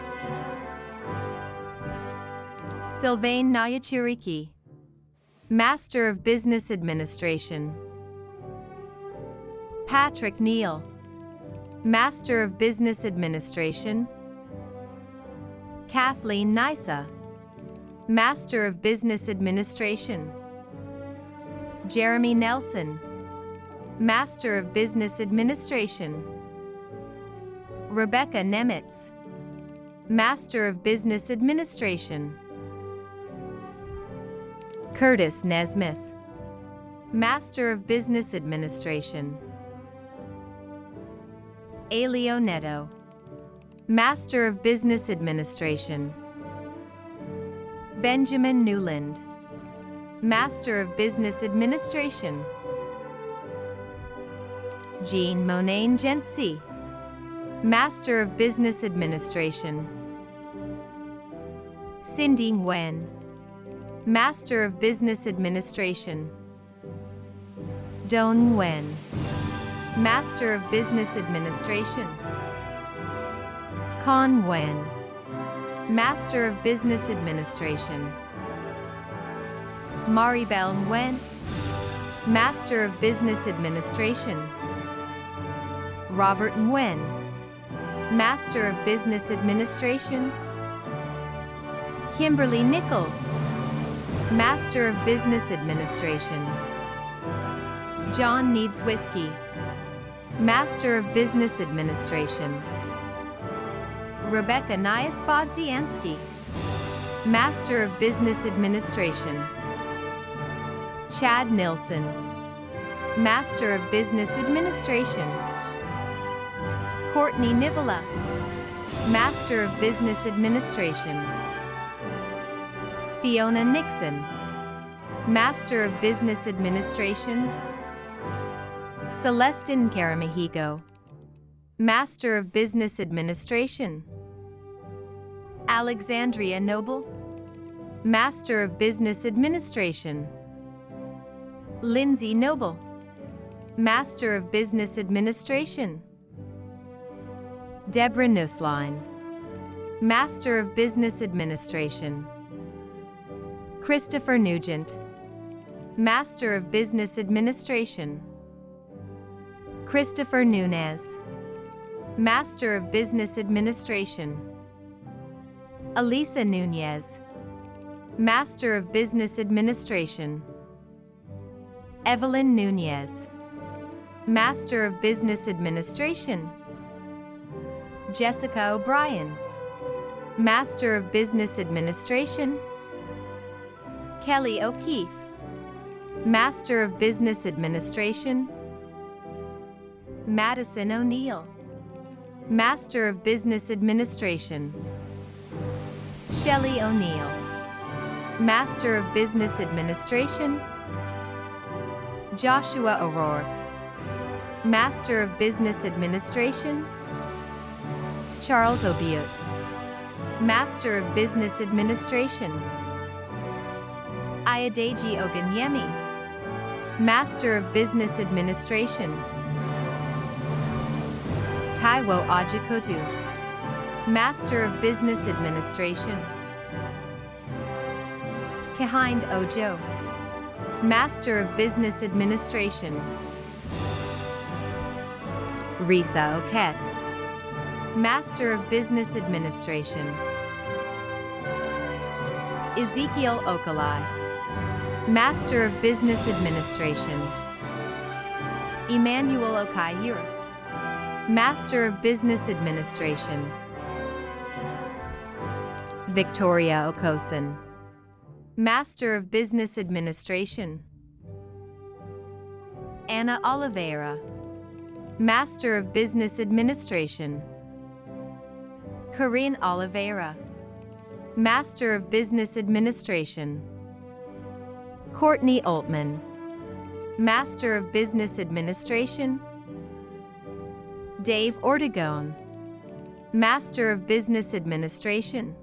Sylvain Nayachiriki, Master of Business Administration. Patrick Neal, Master of Business Administration. Kathleen Nisa, Master of Business Administration. Jeremy Nelson, Master of Business Administration. Rebecca Nemitz, Master of Business Administration. Curtis Nesmith, Master of Business Administration. Elio Neto, Master of Business Administration. Benjamin Newland, Master of Business Administration. Jean Monane Gentsi, Master of Business Administration. Cindy Nguyen, Master of Business Administration. Don Nguyen, Master of Business Administration. Con Nguyen, Master of Business Administration. Maribel Nguyen, Master of Business Administration. Robert Nguyen, Master of Business Administration. Kimberly Nichols, Master of Business Administration. John Needs Whiskey, Master of Business Administration. Rebecca Niaspodziansky, Master of Business Administration. Chad Nilsson, Master of Business Administration. Courtney Nivola, Master of Business Administration. Fiona Nixon, Master of Business Administration. Celestin Caramahigo, Master of Business Administration. Alexandria Noble, Master of Business Administration. Lindsay Noble, Master of Business Administration. Deborah Nusslein, Master of Business Administration. Christopher Nugent, Master of Business Administration. Christopher Nunez, Master of Business Administration. Elisa Nunez, Master of Business Administration. Evelyn Nunez, Master of Business Administration. Jessica O'Brien, Master of Business Administration. Kelly O'Keefe, Master of Business Administration. Madison O'Neill, Master of Business Administration. Shelley O'Neill, Master of Business Administration. Joshua O'Rourke, Master of Business Administration. Charles Obiut, Master of Business Administration. Ayadeji Oganyemi, Master of Business Administration. Taiwo Ajikotu, Master of Business Administration. Kehind Ojo, Master of Business Administration. Risa Oket, Master of Business Administration. Ezekiel Okalai, Master of Business Administration. Emmanuel Okayir, Master of Business Administration. Victoria Okoson, Master of Business Administration. Anna Oliveira, Master of Business Administration. Corinne Oliveira, Master of Business Administration. Courtney Altman, Master of Business Administration. Dave Ortegon, Master of Business Administration.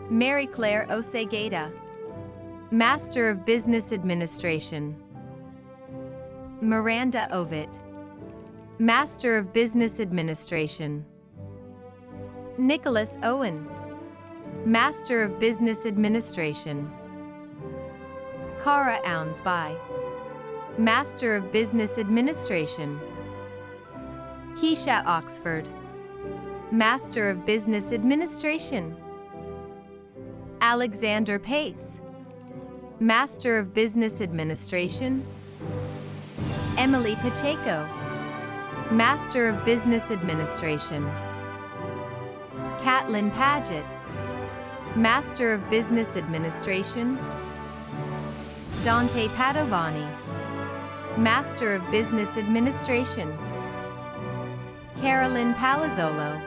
Mary Claire Osegeda, Master of Business Administration. Miranda Ovitt, Master of Business Administration. Nicholas Owen, Master of Business Administration. Cara Ounsby, Master of Business Administration. Keisha Oxford, Master of Business Administration. Alexander Pace, Master of Business Administration. Emily Pacheco, Master of Business Administration. Catlin Paget, Master of Business Administration. Dante Padovani, Master of Business Administration. Carolyn Palazzolo,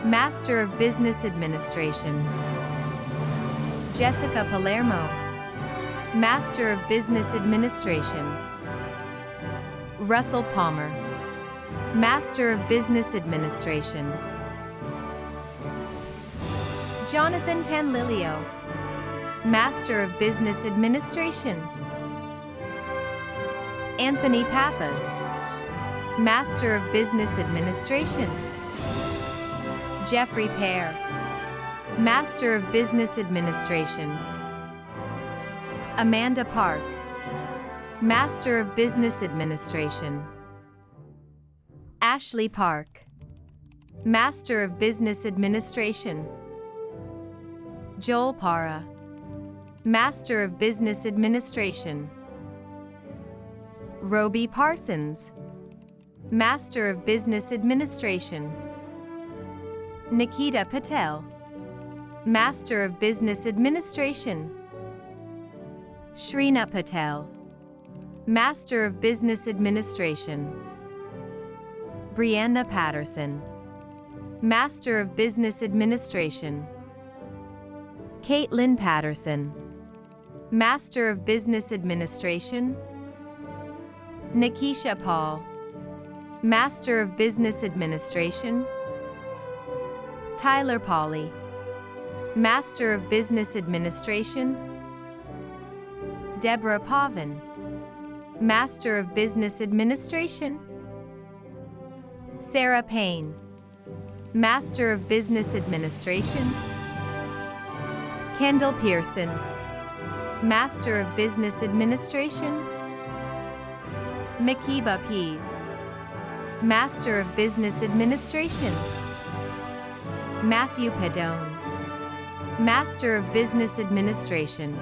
Master of Business Administration. Jessica Palermo, Master of Business Administration. Russell Palmer, Master of Business Administration. Jonathan Panlilio, Master of Business Administration. Anthony Pappas, Master of Business Administration. Jeffrey Pear, Master of Business Administration. Amanda Park, Master of Business Administration. Ashley Park, Master of Business Administration. Joel Para, Master of Business Administration. Roby Parsons, Master of Business Administration. Nikita Patel, Master of Business Administration. Shrina Patel, Master of Business Administration. Brianna Patterson, Master of Business Administration. Caitlin Patterson, Master of Business Administration. Nikisha Paul, Master of Business Administration. Tyler Pauley, Master of Business Administration. Deborah Pavin, Master of Business Administration. Sarah Payne, Master of Business Administration. Kendall Pearson, Master of Business Administration. Makiba Pease, Master of Business Administration. Matthew Padone, Master of Business Administration.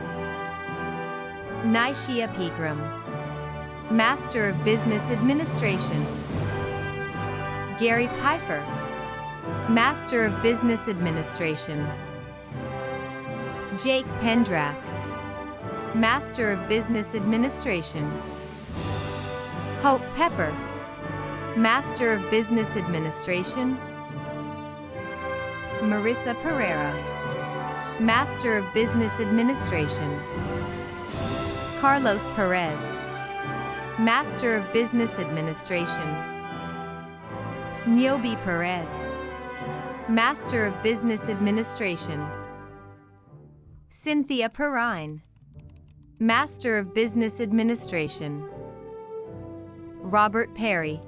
Nishia Pegram, Master of Business Administration. Gary Piper, Master of Business Administration. Jake Pendrath, Master of Business Administration. Hope Pepper, Master of Business Administration. Marissa Pereira, Master of Business Administration. Carlos Perez, Master of Business Administration. Niobe Perez, Master of Business Administration. Cynthia Perrine, Master of Business Administration. Robert Perry,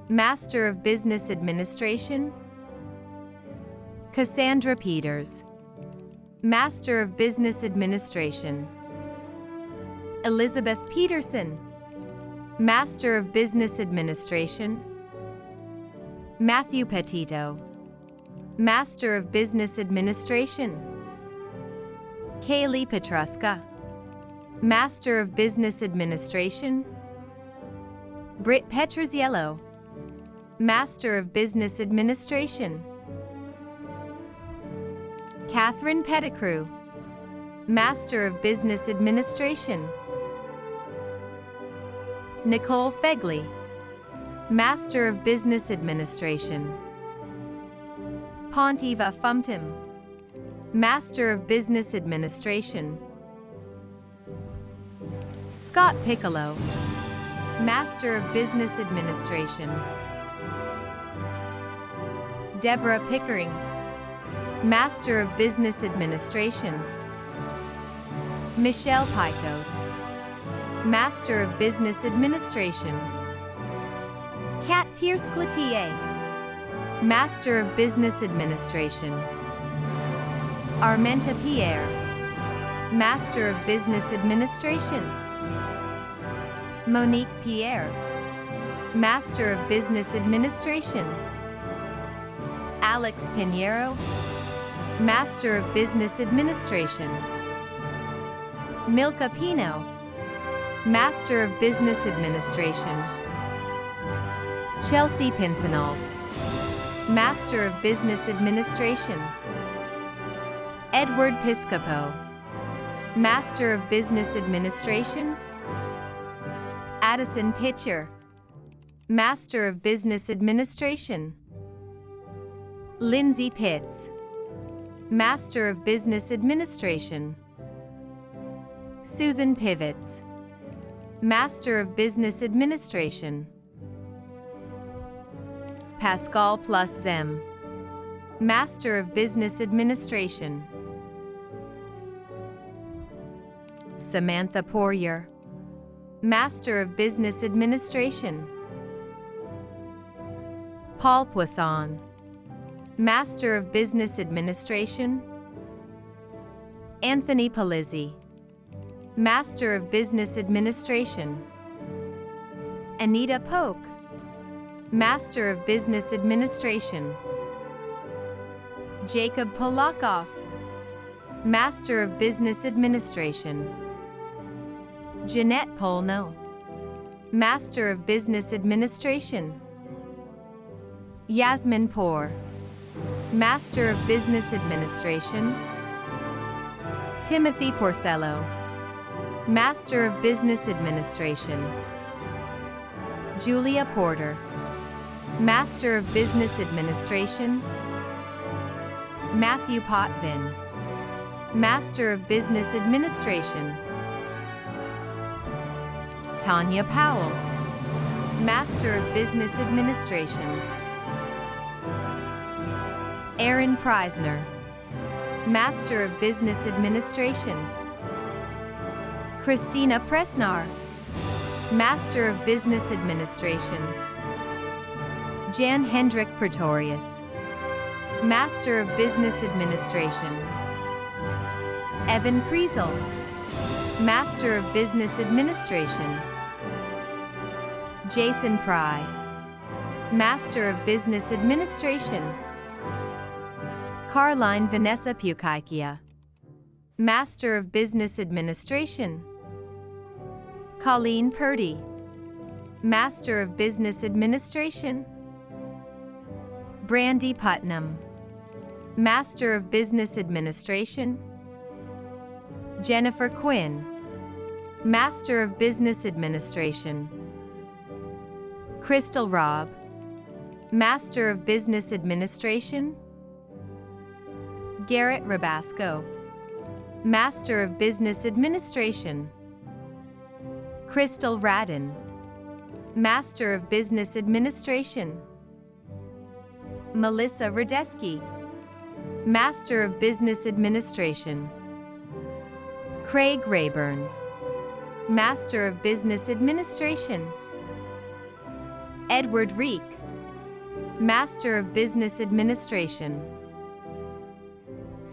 Master of Business Administration. Cassandra Peters, Master of Business Administration. Elizabeth Peterson, Master of Business Administration. Matthew Petito, Master of Business Administration. Kaylee Petruska, Master of Business Administration. Britt Petroziello, Master of Business Administration. Catherine Pettigrew, Master of Business Administration. Nicole Fegley, Master of Business Administration. Pontiva Fumtum, Master of Business Administration. Scott Piccolo, Master of Business Administration. Deborah Pickering, Master of Business Administration. Michelle Picos, Master of Business Administration. Kat Pierce-Cloutier, Master of Business Administration. Armenta Pierre, Master of Business Administration. Monique Pierre, Master of Business Administration. Alex Pinheiro, Master of Business Administration. Milka Pino, Master of Business Administration. Chelsea Pincinel, Master of Business Administration. Edward Piscopo, Master of Business Administration. Addison Pitcher, Master of Business Administration. Lindsay Pitts, Master of Business Administration. Susan Pivots, Master of Business Administration. Pascal Plus Zem, Master of Business Administration. Samantha Poirier, Master of Business Administration. Paul Poisson, Master of Business Administration. Anthony Palizzi, Master of Business Administration. Anita Polk, Master of Business Administration. Jacob Polakov, Master of Business Administration. Jeanette Polno, Master of Business Administration. Yasmin Poor, Master of Business Administration. Timothy Porcello, Master of Business Administration. Julia Porter, Master of Business Administration. Matthew Potvin, Master of Business Administration. Tanya Powell, Master of Business Administration. Aaron Preisner, Master of Business Administration. Christina Presnar, Master of Business Administration. Jan Hendrik Pretorius, Master of Business Administration. Evan Kriesel, Master of Business Administration. Jason Pry, Master of Business Administration. Carline Vanessa Pukaikia, Master of Business Administration. Colleen Purdy, Master of Business Administration. Brandy Putnam, Master of Business Administration. Jennifer Quinn, Master of Business Administration. Crystal Robb, Master of Business Administration. Garrett Rabasco, Master of Business Administration. Crystal Radin, Master of Business Administration. Melissa Radeski, Master of Business Administration. Craig Rayburn, Master of Business Administration. Edward Reek, Master of Business Administration.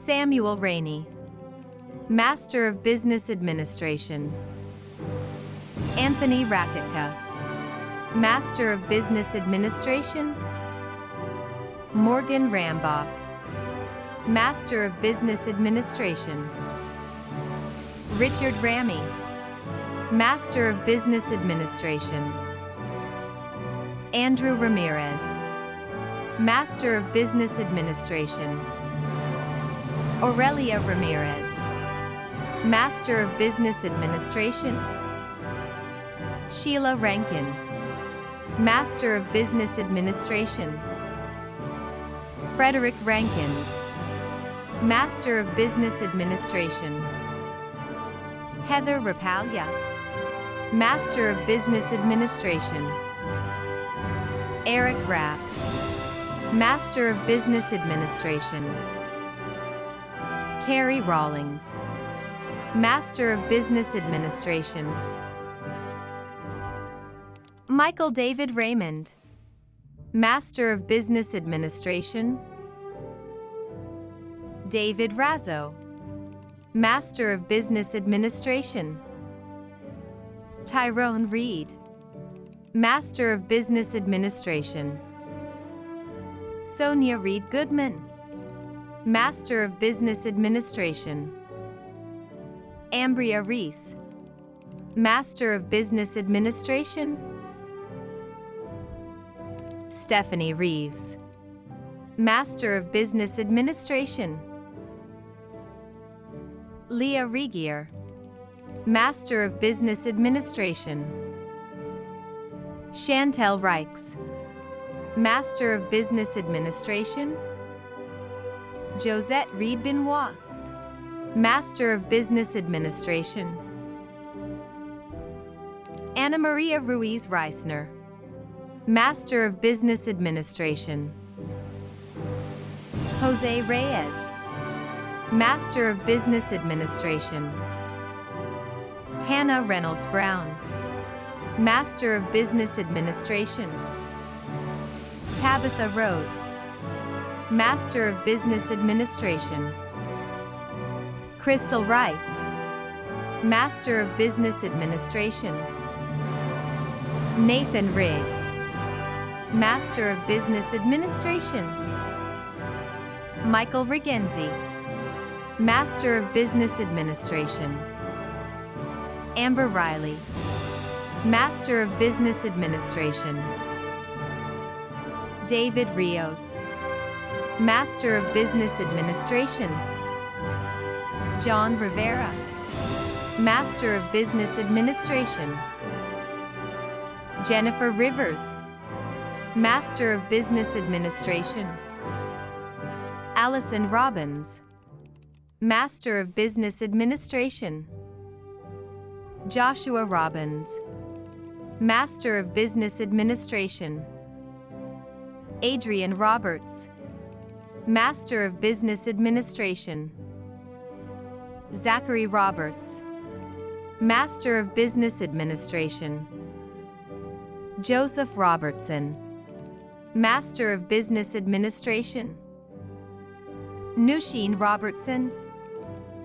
Samuel Rainey, Master of Business Administration. Anthony Rakitka, Master of Business Administration. Morgan Rambach, Master of Business Administration. Richard Ramy, Master of Business Administration. Andrew Ramirez, Master of Business Administration. Aurelia Ramirez, Master of Business Administration. Sheila Rankin, Master of Business Administration. Frederick Rankin, Master of Business Administration. Heather Rapaglia, Master of Business Administration. Eric Rapp, Master of Business Administration. Carrie Rawlings, Master of Business Administration. Michael David Raymond, Master of Business Administration. David Razzo, Master of Business Administration. Tyrone Reed, Master of Business Administration. Sonia Reed Goodman, Master of Business Administration. Ambria Reese, Master of Business Administration. Stephanie Reeves, Master of Business Administration. Leah Regier, Master of Business Administration. Chantel Reichs, Master of Business Administration. Josette Reed Benoit, Master of Business Administration. Anna Maria Ruiz Reisner, Master of Business Administration. Jose Reyes, Master of Business Administration. Hannah Reynolds Brown, Master of Business Administration. Tabitha Rhodes, Master of Business Administration. Crystal Rice, Master of Business Administration. Nathan Riggs, Master of Business Administration. Michael Regenzi, Master of Business Administration. Amber Riley, Master of Business Administration. David Rios, Master of Business Administration. John Rivera, Master of Business Administration. Jennifer Rivers, Master of Business Administration. Allison Robbins, Master of Business Administration. Joshua Robbins, Master of Business Administration. Adrian Roberts, Master of Business Administration. Zachary Roberts, Master of Business Administration. Joseph Robertson, Master of Business Administration. Nusheen Robertson,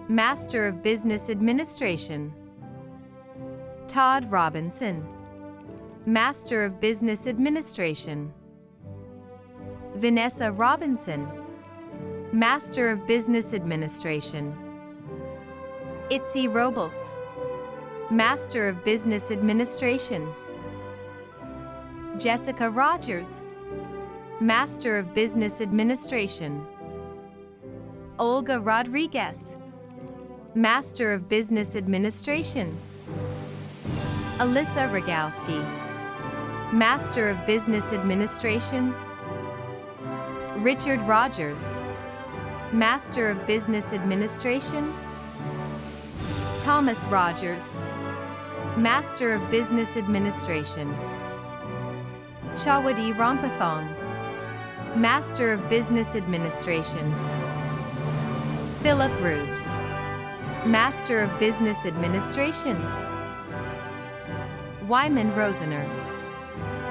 Master of Business Administration. Todd Robinson, Master of Business Administration. Vanessa Robinson, Master of Business Administration. Itzi Robles, Master of Business Administration. Jessica Rogers, Master of Business Administration. Olga Rodriguez, Master of Business Administration. Alyssa Rogalski, Master of Business Administration. Richard Rogers, Master of Business Administration. Thomas Rogers, Master of Business Administration. Chawadi Rampathong, Master of Business Administration. Philip Root, Master of Business Administration. Wyman Rosener,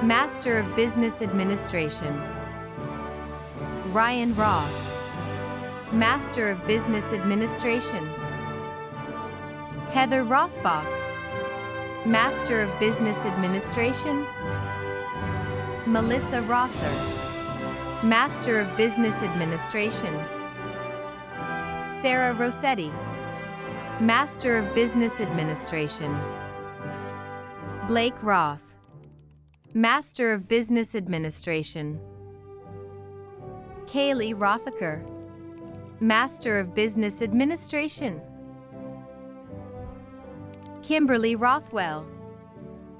Master of Business Administration. Ryan Ross, Master of Business Administration. Heather Rosbach, Master of Business Administration. Melissa Rosser, Master of Business Administration. Sarah Rossetti, Master of Business Administration. Blake Roth, Master of Business Administration. Kaylee Rothaker, Master of Business Administration. Kimberly Rothwell,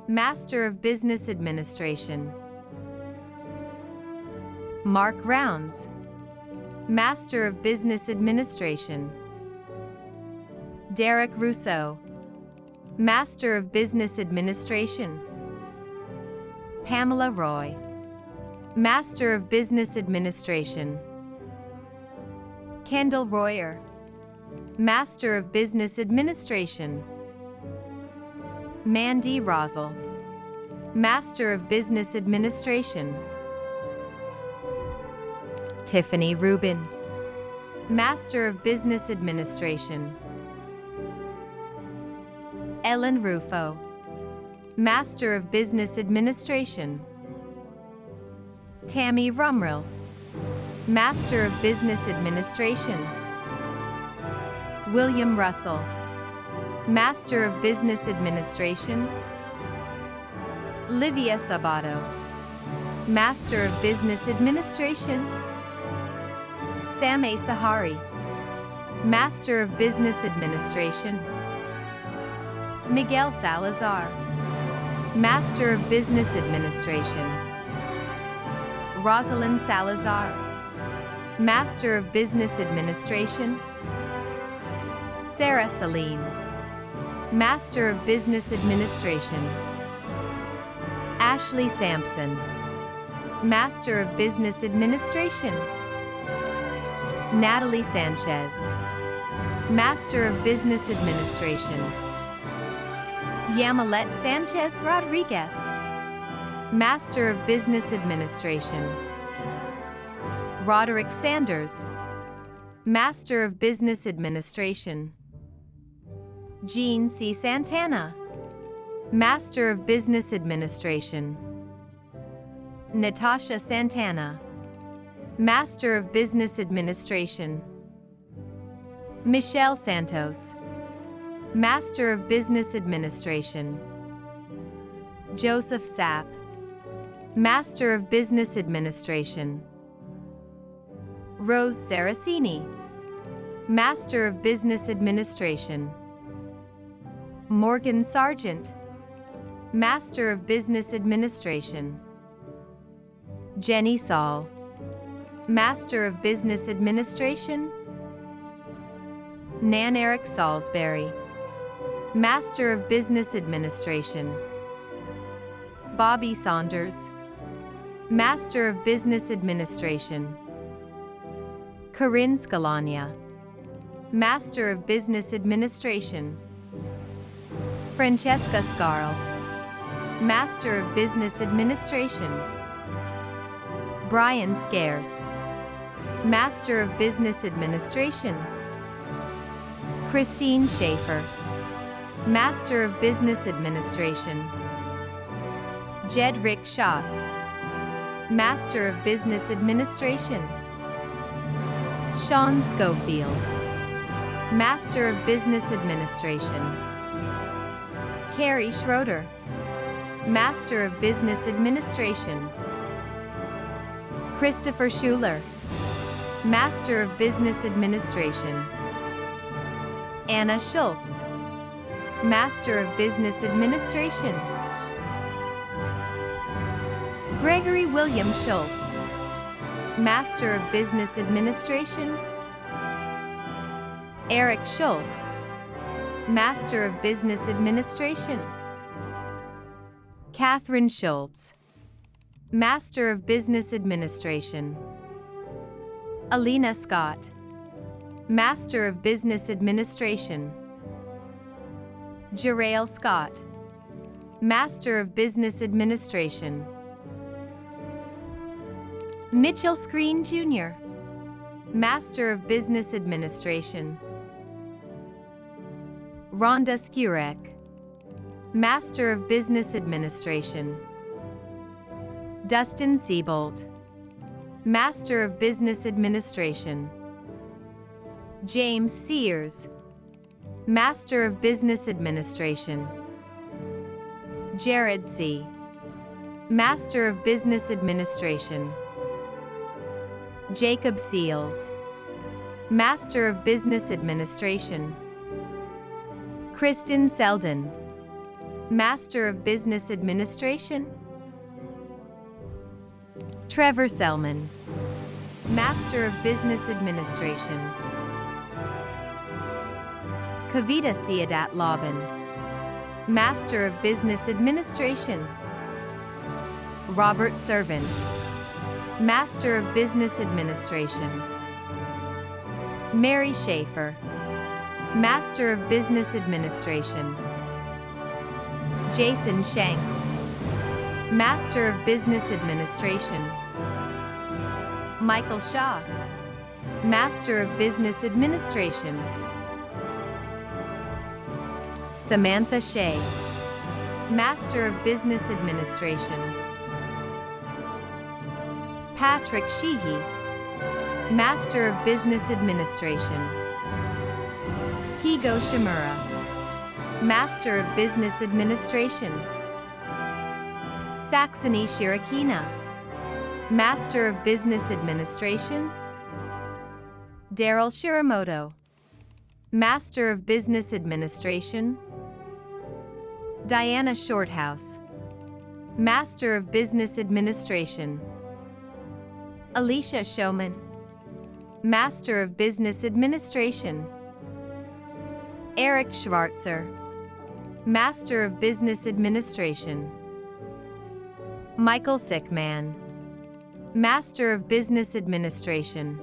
Master of Business Administration. Mark Rounds, Master of Business Administration. Derek Rousseau, Master of Business Administration. Pamela Roy, Master of Business Administration. Kendall Royer, Master of Business Administration. Mandy Rosel, Master of Business Administration. Tiffany Rubin, Master of Business Administration. Ellen Rufo, Master of Business Administration. Tammy Rumrill, Master of Business Administration. William Russell, Master of Business Administration. Livia Sabato, Master of Business Administration. Sameh Sahari, Master of Business Administration. Miguel Salazar, Master of Business Administration. Rosalind Salazar, Master of Business Administration. Sarah Salim, Master of Business Administration. Ashley Sampson, Master of Business Administration. Natalie Sanchez, Master of Business Administration. Yamilet Sanchez Rodriguez, Master of Business Administration. Roderick Sanders, Master of Business Administration. Jean C. Santana, Master of Business Administration. Natasha Santana, Master of Business Administration. Michelle Santos, Master of Business Administration. Joseph Sapp, Master of Business Administration. Rose Saracini, Master of Business Administration. Morgan Sargent, Master of Business Administration. Jenny Saul, Master of Business Administration. Nan Eric Salisbury, Master of Business Administration. Bobby Saunders, Master of Business Administration. Corinne Scalania, Master of Business Administration. Francesca Scarl, Master of Business Administration. Brian Scares, Master of Business Administration. Christine Schaefer, Master of Business Administration. Jedrick Schatz, Master of Business Administration. Sean Schofield, Master of Business Administration. Carrie Schroeder, Master of Business Administration. Christopher Schuler, Master of Business Administration. Anna Schultz, Master of Business Administration. Gregory William Schultz, Master of Business Administration. Eric Schultz, Master of Business Administration. Catherine Schultz, Master of Business Administration. Alina Scott, Master of Business Administration. Jerael Scott, Master of Business Administration. Mitchell Screen Jr., Master of Business Administration. Rhonda Skurek, Master of Business Administration. Dustin Siebold, Master of Business Administration. James Sears, Master of Business Administration. Jared C., Master of Business Administration. Jacob Seals, Master of Business Administration. Kristen Selden, Master of Business Administration. Trevor Selman, Master of Business Administration. Kavita Siadat Laban, Master of Business Administration. Robert Servant, Master of Business Administration. Mary Schaefer, Master of Business Administration. Jason Shanks, Master of Business Administration. Michael Shaw, Master of Business Administration. Samantha Shea, Master of Business Administration. Patrick Sheehy, Master of Business Administration. Higo Shimura, Master of Business Administration. Saxony Shirakina, Master of Business Administration. Daryl Shiramoto, Master of Business Administration. Diana Shorthouse, Master of Business Administration. Alicia Showman, Master of Business Administration. Eric Schwartzer, Master of Business Administration. Michael Sickman, Master of Business Administration.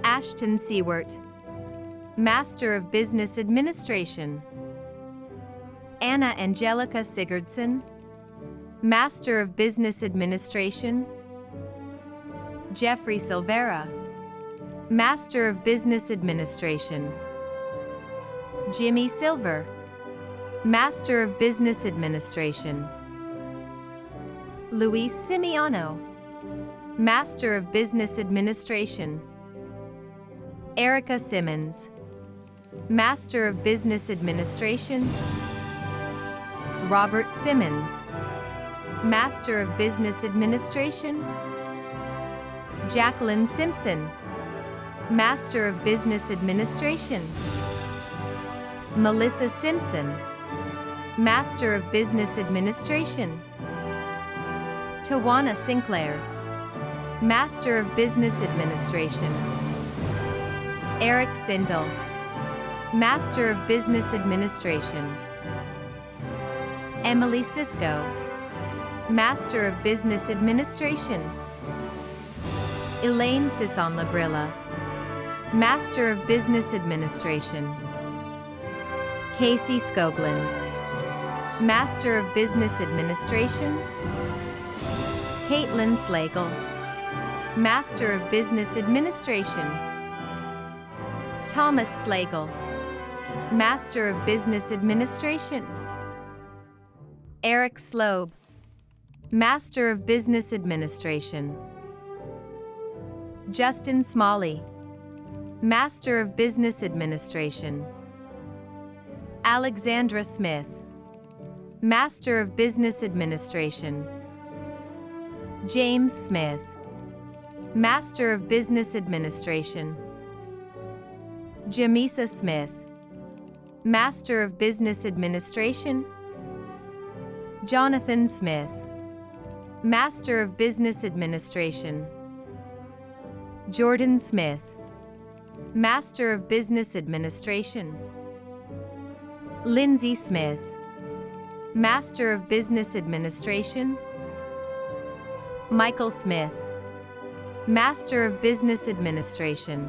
Ashton Sewart, Master of Business Administration. Anna Angelica Sigurdsson, Master of Business Administration. Jeffrey Silvera, Master of Business Administration. Jimmy Silver, Master of Business Administration. Luis Simiano, Master of Business Administration. Erica Simmons, Master of Business Administration. Robert Simmons, Master of Business Administration. Jacqueline Simpson, Master of Business Administration. Melissa Simpson, Master of Business Administration. Tawana Sinclair, Master of Business Administration. Eric Sindel, Master of Business Administration. Emily Sisko, Master of Business Administration. Elaine Sisson Labrilla, Master of Business Administration. Casey Skoglund, Master of Business Administration. Caitlin Slagle, Master of Business Administration. Thomas Slagle, Master of Business Administration. Eric Slobe, Master of Business Administration. Justin Smalley, Master of Business Administration. Alexandra Smith, Master of Business Administration. James Smith, Master of Business Administration. Jamisa Smith, Master of Business Administration. Jonathan Smith, Master of Business Administration. Jordan Smith, Master of Business Administration. Lindsay Smith, Master of Business Administration. Michael Smith, Master of Business Administration.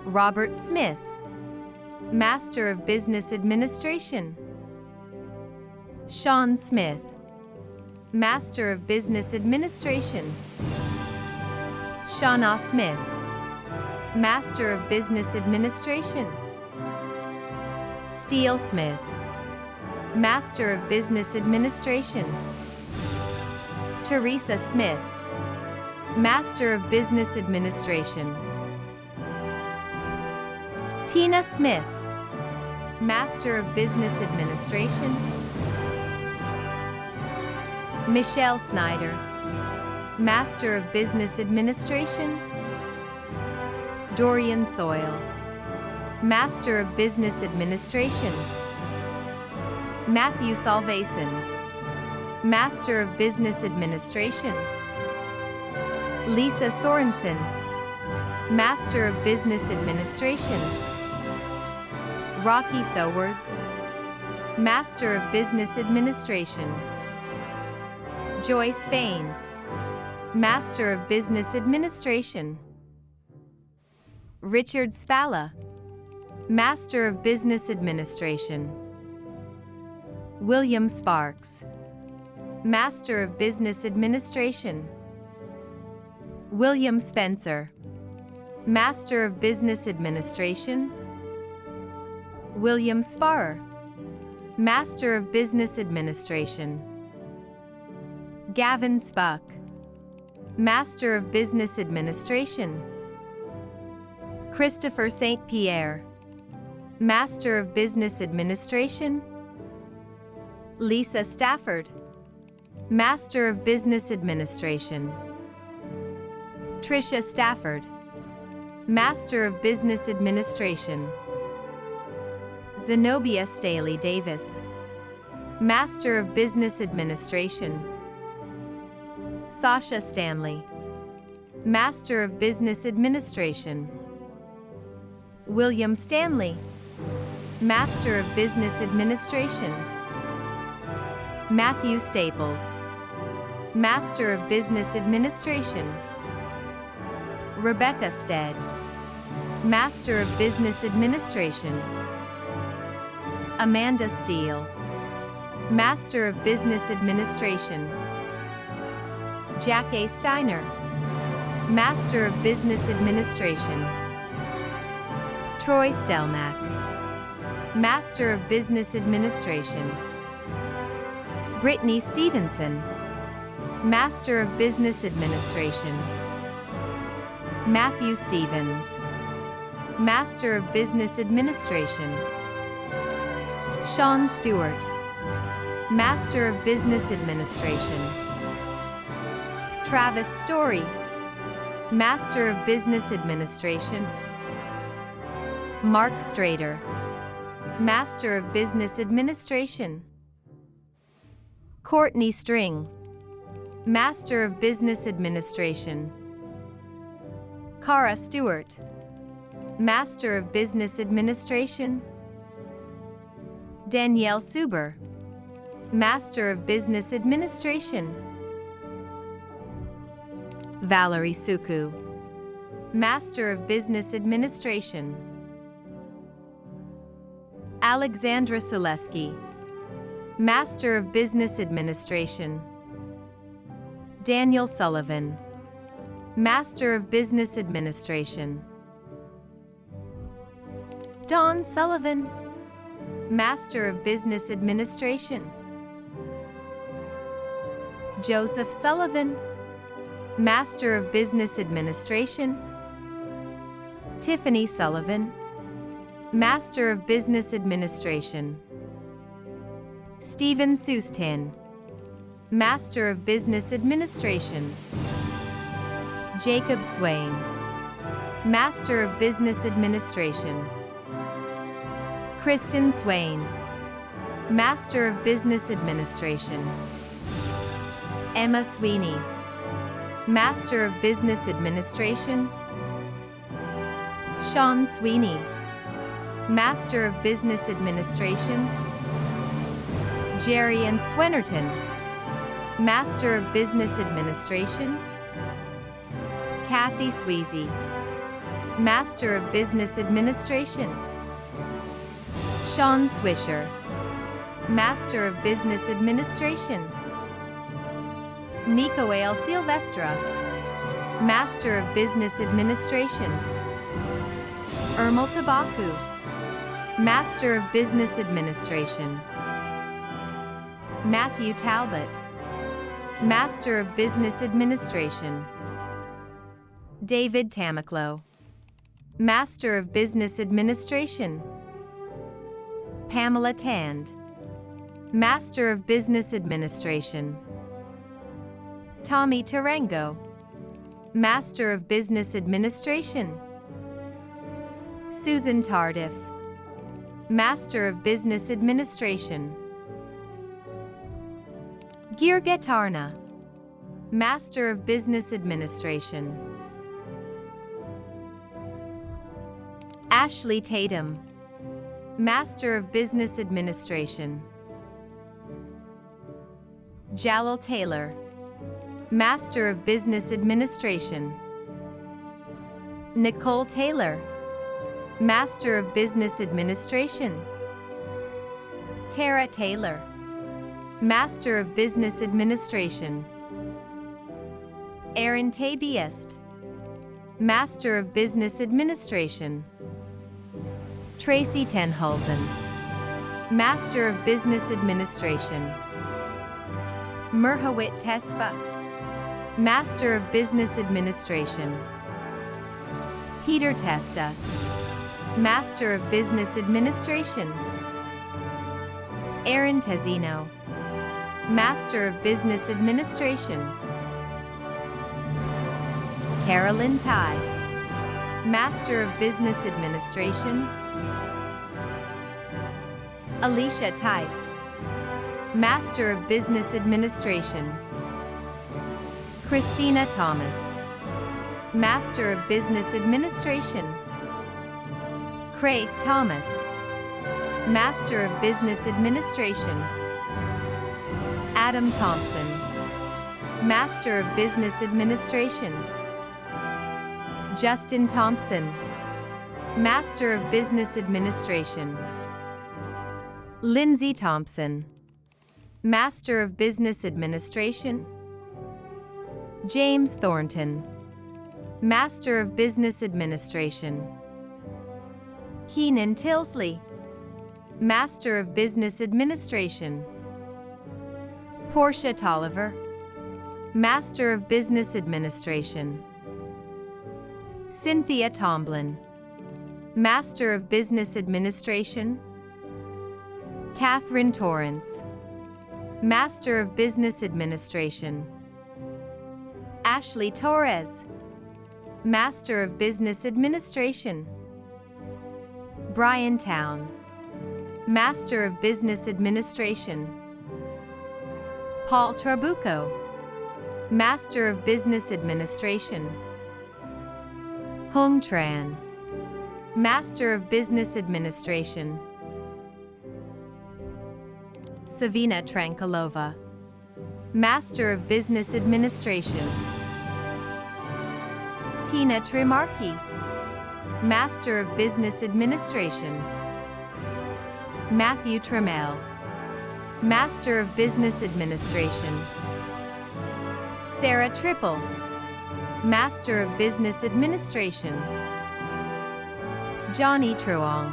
Robert Smith, Master of Business Administration. Sean Smith, Master of Business Administration. Shauna Smith, Master of Business Administration. Steele Smith, Master of Business Administration. Teresa Smith, Master of Business Administration. Tina Smith, Master of Business Administration. Michelle Snyder, Master of Business Administration. Dorian Soyle, Master of Business Administration. Matthew Salvason, Master of Business Administration. Lisa Sorensen, Master of Business Administration. Rocky Sowards, Master of Business Administration. Joy Spain, Master of Business Administration. Richard Spalla, Master of Business Administration. William Sparks, Master of Business Administration. William Spencer, Master of Business Administration. William Sparrer, Master of Business Administration. Gavin Spuck, Master of Business Administration. Christopher St. Pierre, Master of Business Administration. Lisa Stafford, Master of Business Administration. Tricia Stafford, Master of Business Administration. Zenobia Staley Davis, Master of Business Administration. Sasha Stanley, Master of Business Administration. William Stanley, Master of Business Administration. Matthew Staples, Master of Business Administration. Rebecca Stead, Master of Business Administration. Amanda Steele, Master of Business Administration. Jack A. Steiner, Master of Business Administration. Troy Stelmack, Master of Business Administration. Brittany Stevenson, Master of Business Administration. Matthew Stevens, Master of Business Administration. Sean Stewart, Master of Business Administration. Travis Story, Master of Business Administration. Mark Strader, Master of Business Administration. Courtney String, Master of Business Administration. Cara Stewart, Master of Business Administration. Danielle Suber, Master of Business Administration. Valerie Suku, Master of Business Administration. Alexandra Suleski, Master of Business Administration. Daniel Sullivan, Master of Business Administration. Dawn Sullivan, Master of Business Administration. Joseph Sullivan, Master of Business Administration. Tiffany Sullivan, Master of Business Administration. Stephen Sustin, Master of Business Administration. Jacob Swain, Master of Business Administration. Kristen Swain, Master of Business Administration. Emma Sweeney, Master of Business Administration. Sean Sweeney, Master of Business Administration. Jerry Ann Swenerton, Master of Business Administration. Kathy Sweezy, Master of Business Administration. Sean Swisher, Master of Business Administration. Nico Ale Silvestra, Master of Business Administration. Ermal Tabaku, Master of Business Administration. Matthew Talbot, Master of Business Administration. David Tamaclo, Master of Business Administration. Pamela Tand, Master of Business Administration. Tommy Tarango, Master of Business Administration. Susan Tardif, Master of Business Administration. Gear Gatarna, Master of Business Administration. Ashley Tatum, Master of Business Administration. Jalil Taylor, Master of Business Administration. Nicole Taylor, Master of Business Administration. Tara Taylor, Master of Business Administration. Aaron Tabiest, Master of Business Administration. Tracy Tenhalden, Master of Business Administration. Merhawit Tesfa, Master of Business Administration. Peter Testa, Master of Business Administration. Aaron Tezino, Master of Business Administration. Carolyn Tai, Master of Business Administration. Alicia Tice, Master of Business Administration. Christina Thomas, Master of Business Administration. Craig Thomas, Master of Business Administration. Adam Thompson, Master of Business Administration. Justin Thompson, Master of Business Administration. Lindsay Thompson, Master of Business Administration. James Thornton, Master of Business Administration. Keenan Tilsley, Master of Business Administration. Portia Tolliver, Master of Business Administration. Cynthia Tomlin, Master of Business Administration. Catherine Torrance, Master of Business Administration. Ashley Torres, Master of Business Administration. Brian Town, Master of Business Administration. Paul Trabucco, Master of Business Administration. Hung Tran, Master of Business Administration. Savina Tranquilova, Master of Business Administration. Tina Trimarchi, Master of Business Administration. Matthew Trammell, Master of Business Administration. Sarah Triple, Master of Business Administration. Johnny Truong,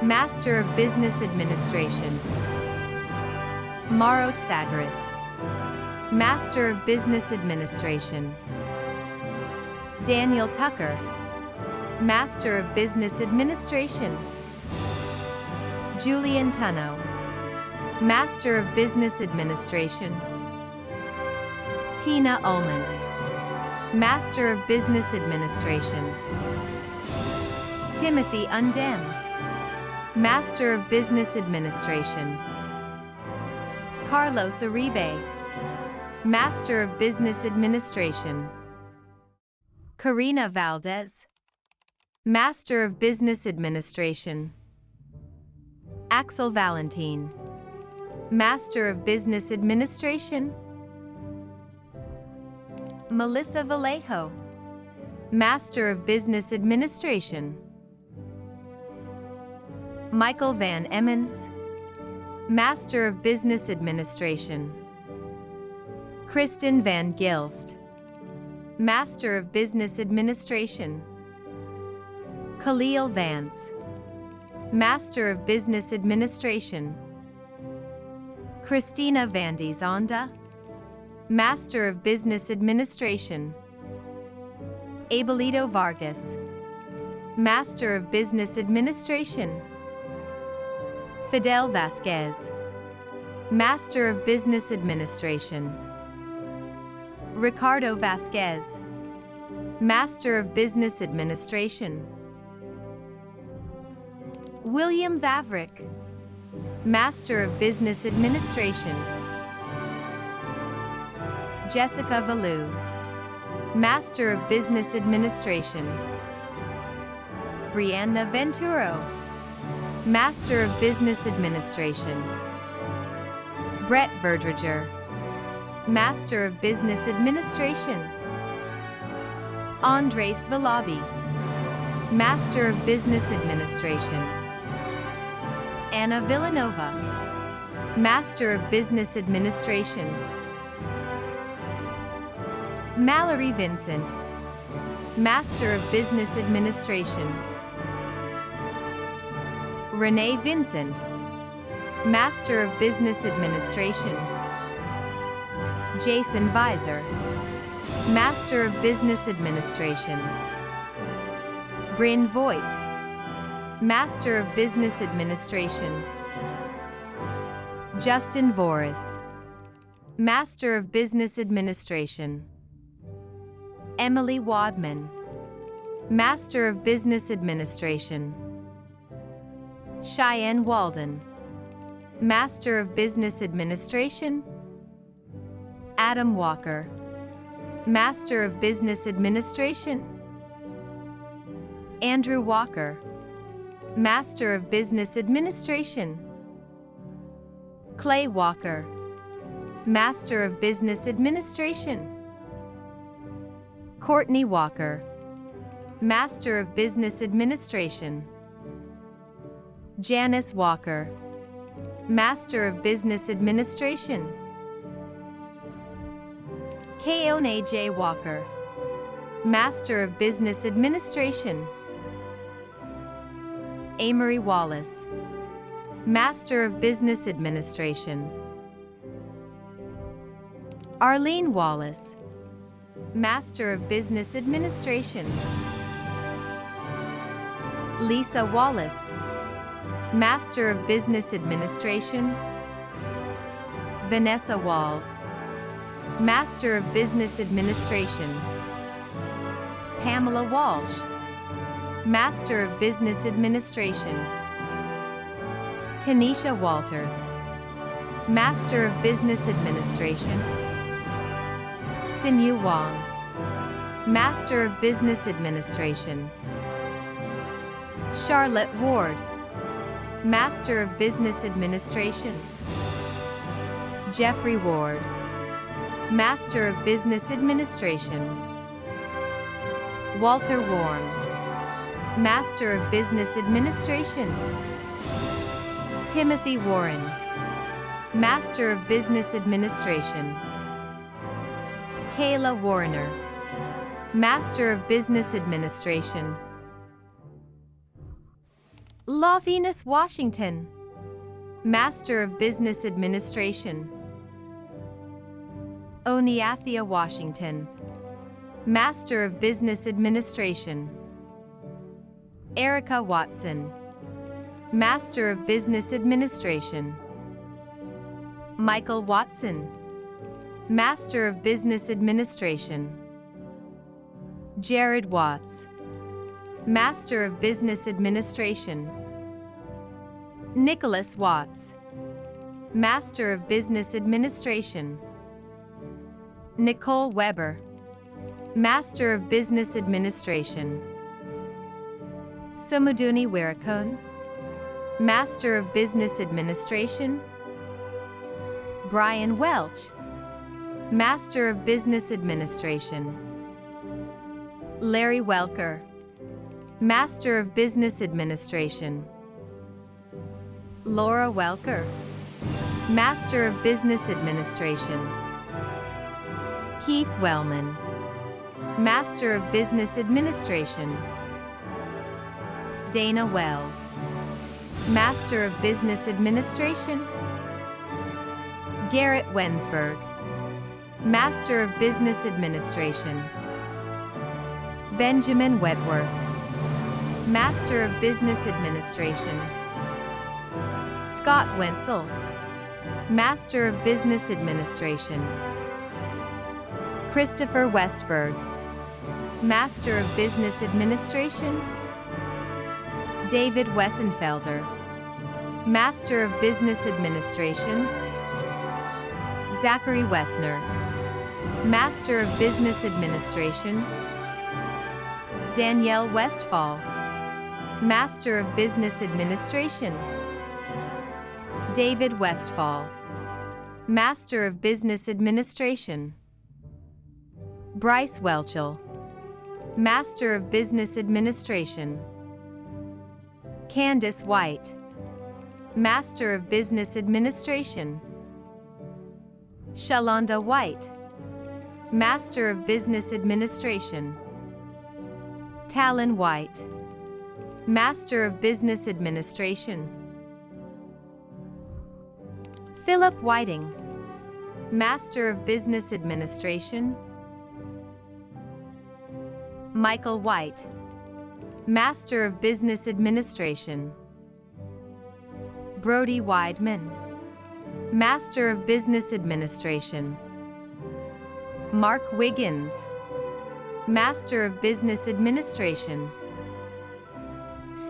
Master of Business Administration. Maro Tsagaris, Master of Business Administration. Daniel Tucker, Master of Business Administration. Julian Tunno, Master of Business Administration. Tina Ullman, Master of Business Administration. Timothy Undem, Master of Business Administration. Carlos Uribe, Master of Business Administration. Karina Valdez, Master of Business Administration. Axel Valentin, Master of Business Administration. Melissa Vallejo, Master of Business Administration. Michael Van Emmons, Master of Business Administration. Kristen Van Gilst, Master of Business Administration. Khalil Vance, Master of Business Administration. Christina Vandy Zonda, Master of Business Administration. Abelito Vargas, Master of Business Administration. Fidel Vasquez, Master of Business Administration. Ricardo Vasquez, Master of Business Administration. William Vavrick, Master of Business Administration. Jessica Valou, Master of Business Administration. Brianna Venturo, Master of Business Administration. Brett Verdriger, Master of Business Administration. Andres Valabi, Master of Business Administration. Anna Villanova, Master of Business Administration. Mallory Vincent, Master of Business Administration. Renee Vincent, Master of Business Administration. Jason Visor, Master of Business Administration. Bryn Voigt, Master of Business Administration. Justin Voris, Master of Business Administration. Emily Wadman, Master of Business Administration. Cheyenne Walden, Master of Business Administration. Adam Walker, Master of Business Administration. Andrew Walker, Master of Business Administration. Clay Walker, Master of Business Administration. Courtney Walker, Master of Business Administration. Janice Walker, Master of Business Administration. Keone J. Walker, Master of Business Administration. Amory Wallace, Master of Business Administration. Arlene Wallace, Master of Business Administration. Lisa Wallace, Master of Business Administration. Vanessa Walls, Master of Business Administration. Pamela Walsh, Master of Business Administration. Tanisha Walters, Master of Business Administration. Sinyu Wong, Master of Business Administration. Charlotte Ward, Master of Business Administration. Jeffrey Ward, Master of Business Administration. Walter Warren, Master of Business Administration. Timothy Warren, Master of Business Administration. Kayla Warner, Master of Business Administration. La Venus Washington, Master of Business Administration. Oniathia Washington, Master of Business Administration. Erica Watson, Master of Business Administration. Michael Watson, Master of Business Administration. Jared Watts, Master of Business Administration. Nicholas Watts, Master of Business Administration. Nicole Weber, Master of Business Administration. Sumuduni Wirakone, Master of Business Administration. Brian Welch, Master of Business Administration. Larry Welker, Master of Business Administration. Laura Welker, Master of Business Administration. Keith Wellman, Master of Business Administration. Dana Wells, Master of Business Administration. Garrett Wensberg, Master of Business Administration. Benjamin Wedworth, Master of Business Administration. Scott Wenzel, Master of Business Administration. Christopher Westberg, Master of Business Administration. David Wessenfelder, Master of Business Administration. Zachary Wessner, Master of Business Administration. Danielle Westfall, Master of Business Administration. David Westfall, Master of Business Administration. Bryce Welchel, Master of Business Administration. Candace White, Master of Business Administration. Shalonda White, Master of Business Administration. Talon White, Master of Business Administration. Philip Whiting, Master of Business Administration. Michael White, Master of Business Administration. Brody Weidman, Master of Business Administration. Mark Wiggins, Master of Business Administration.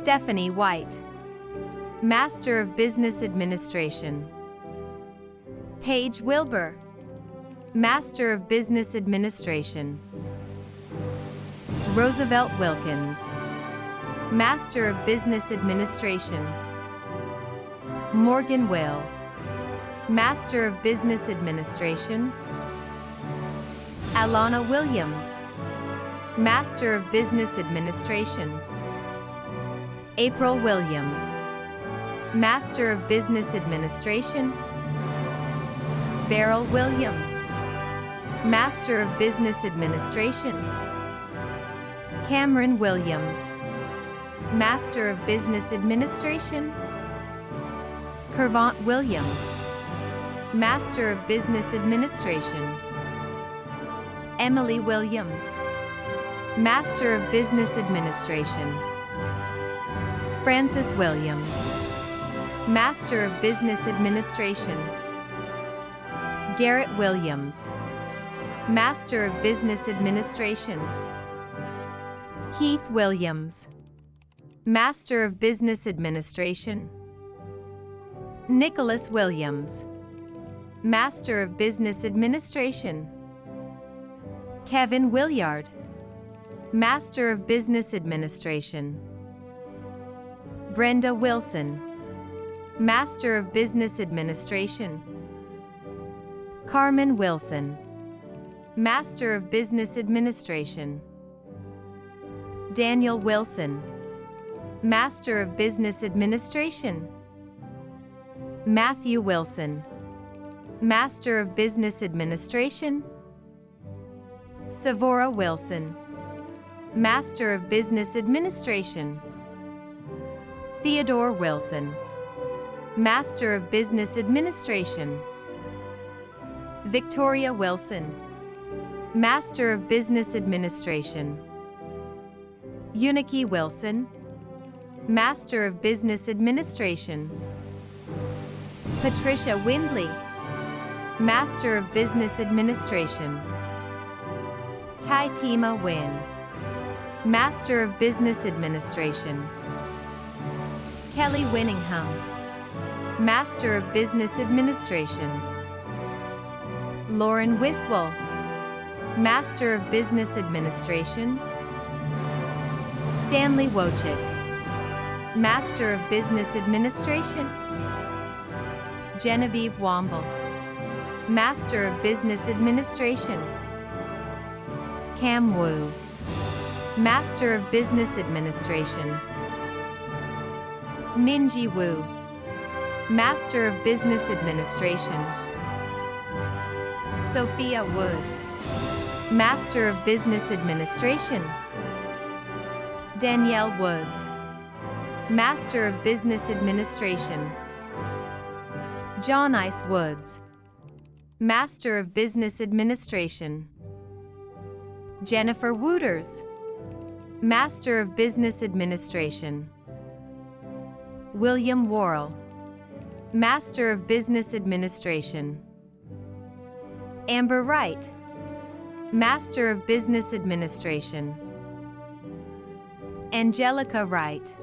Stephanie White, Master of Business Administration. Paige Wilbur, Master of Business Administration. Roosevelt Wilkins, Master of Business Administration. Morgan Will, Master of Business Administration. Alana Williams, Master of Business Administration. April Williams, Master of Business Administration. Beryl Williams, Master of Business Administration. Cameron Williams, Master of Business Administration. Kervant Williams, Master of Business Administration. Emily Williams, Master of Business Administration. Francis Williams, Master of Business Administration. Garrett Williams, Master of Business Administration. Keith Williams, Master of Business Administration. Nicholas Williams, Master of Business Administration. Kevin Williard, Master of Business Administration. Brenda Wilson, Master of Business Administration. Carmen Wilson, Master of Business Administration. Daniel Wilson, Master of Business Administration. Matthew Wilson, Master of Business Administration. Savora Wilson, Master of Business Administration. Theodore Wilson, Master of Business Administration. Victoria Wilson, Master of Business Administration. Unique Wilson, Master of Business Administration. Patricia Windley, Master of Business Administration. Taitima Wynn, Master of Business Administration. Kelly Winningham, Master of Business Administration. Lauren Wiswell, Master of Business Administration. Stanley Wojcik, Master of Business Administration. Genevieve Womble, Master of Business Administration. Cam Wu, Master of Business Administration. Minji Wu, Master of Business Administration. Sophia Wood, Master of Business Administration. Danielle Woods, Master of Business Administration. John Ice Woods, Master of Business Administration. Jennifer Wooters, Master of Business Administration. William Worrell, Master of Business Administration. Amber Wright, Master of Business Administration. Angelica Wright,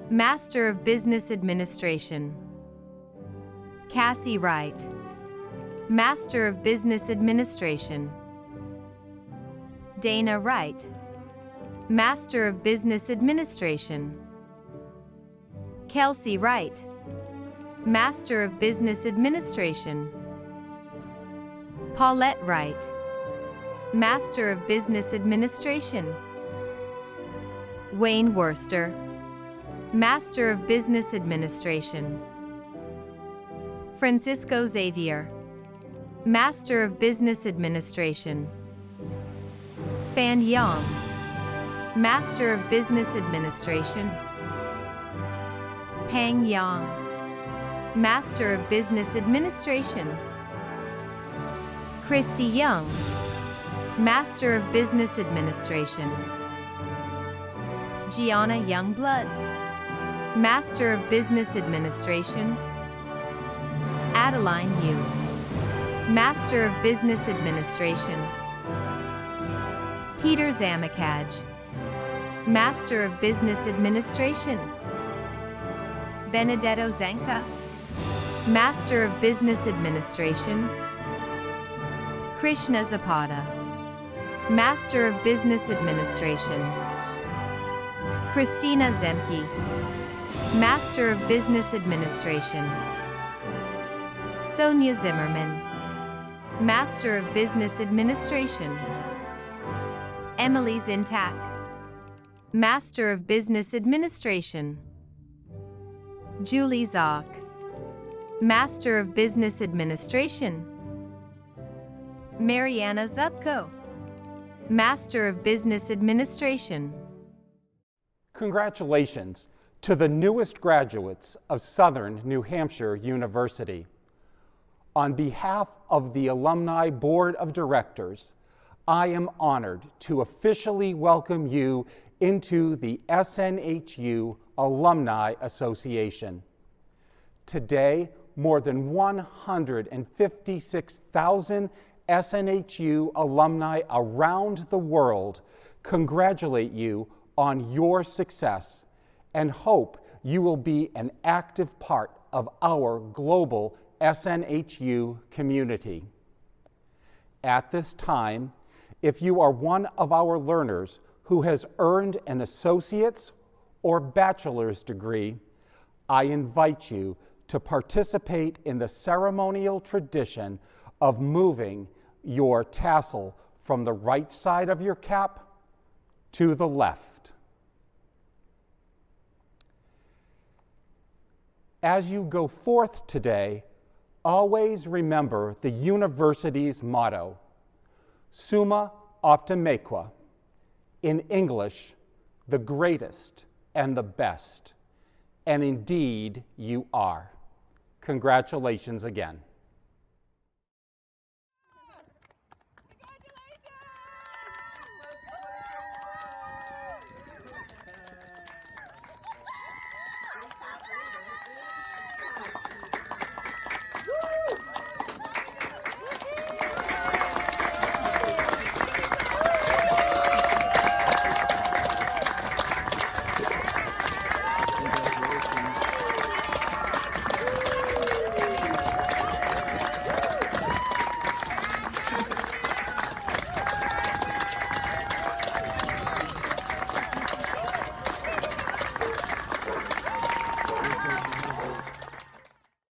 Master of Business Administration. Cassie Wright, Master of Business Administration. Dana Wright, Master of Business Administration. Kelsey Wright, Master of Business Administration. Paulette Wright, Master of Business Administration. Wayne Worcester, Master of Business Administration. Francisco Xavier, Master of Business Administration. Fan Yang, Master of Business Administration. Pang Yang, Master of Business Administration. Christy Young, Master of Business Administration. Gianna Youngblood, Master of Business Administration. Adeline Yu, Master of Business Administration. Peter Zamakaj, Master of Business Administration. Benedetto Zanka, Master of Business Administration. Krishna Zapata, Master of Business Administration. Christina Zemke, Master of Business Administration. Sonia Zimmerman, Master of Business Administration. Emily Zintak, Master of Business Administration. Julie Zock, Master of Business Administration. Mariana Zupko, Master of Business Administration. Congratulations to the newest graduates of Southern New Hampshire University. On behalf of the Alumni Board of Directors, I am honored to officially welcome you into the SNHU Alumni Association. Today, more than 156,000 SNHU alumni around the world congratulate you on your success and hope you will be an active part of our global SNHU community. At this time, if you are one of our learners who has earned an associate's or bachelor's degree, I invite you to participate in the ceremonial tradition of moving your tassel from the right side of your cap to the left. As you go forth today, always remember the university's motto, Summa Optimaque, in English, the greatest and the best. And indeed, you are. Congratulations again.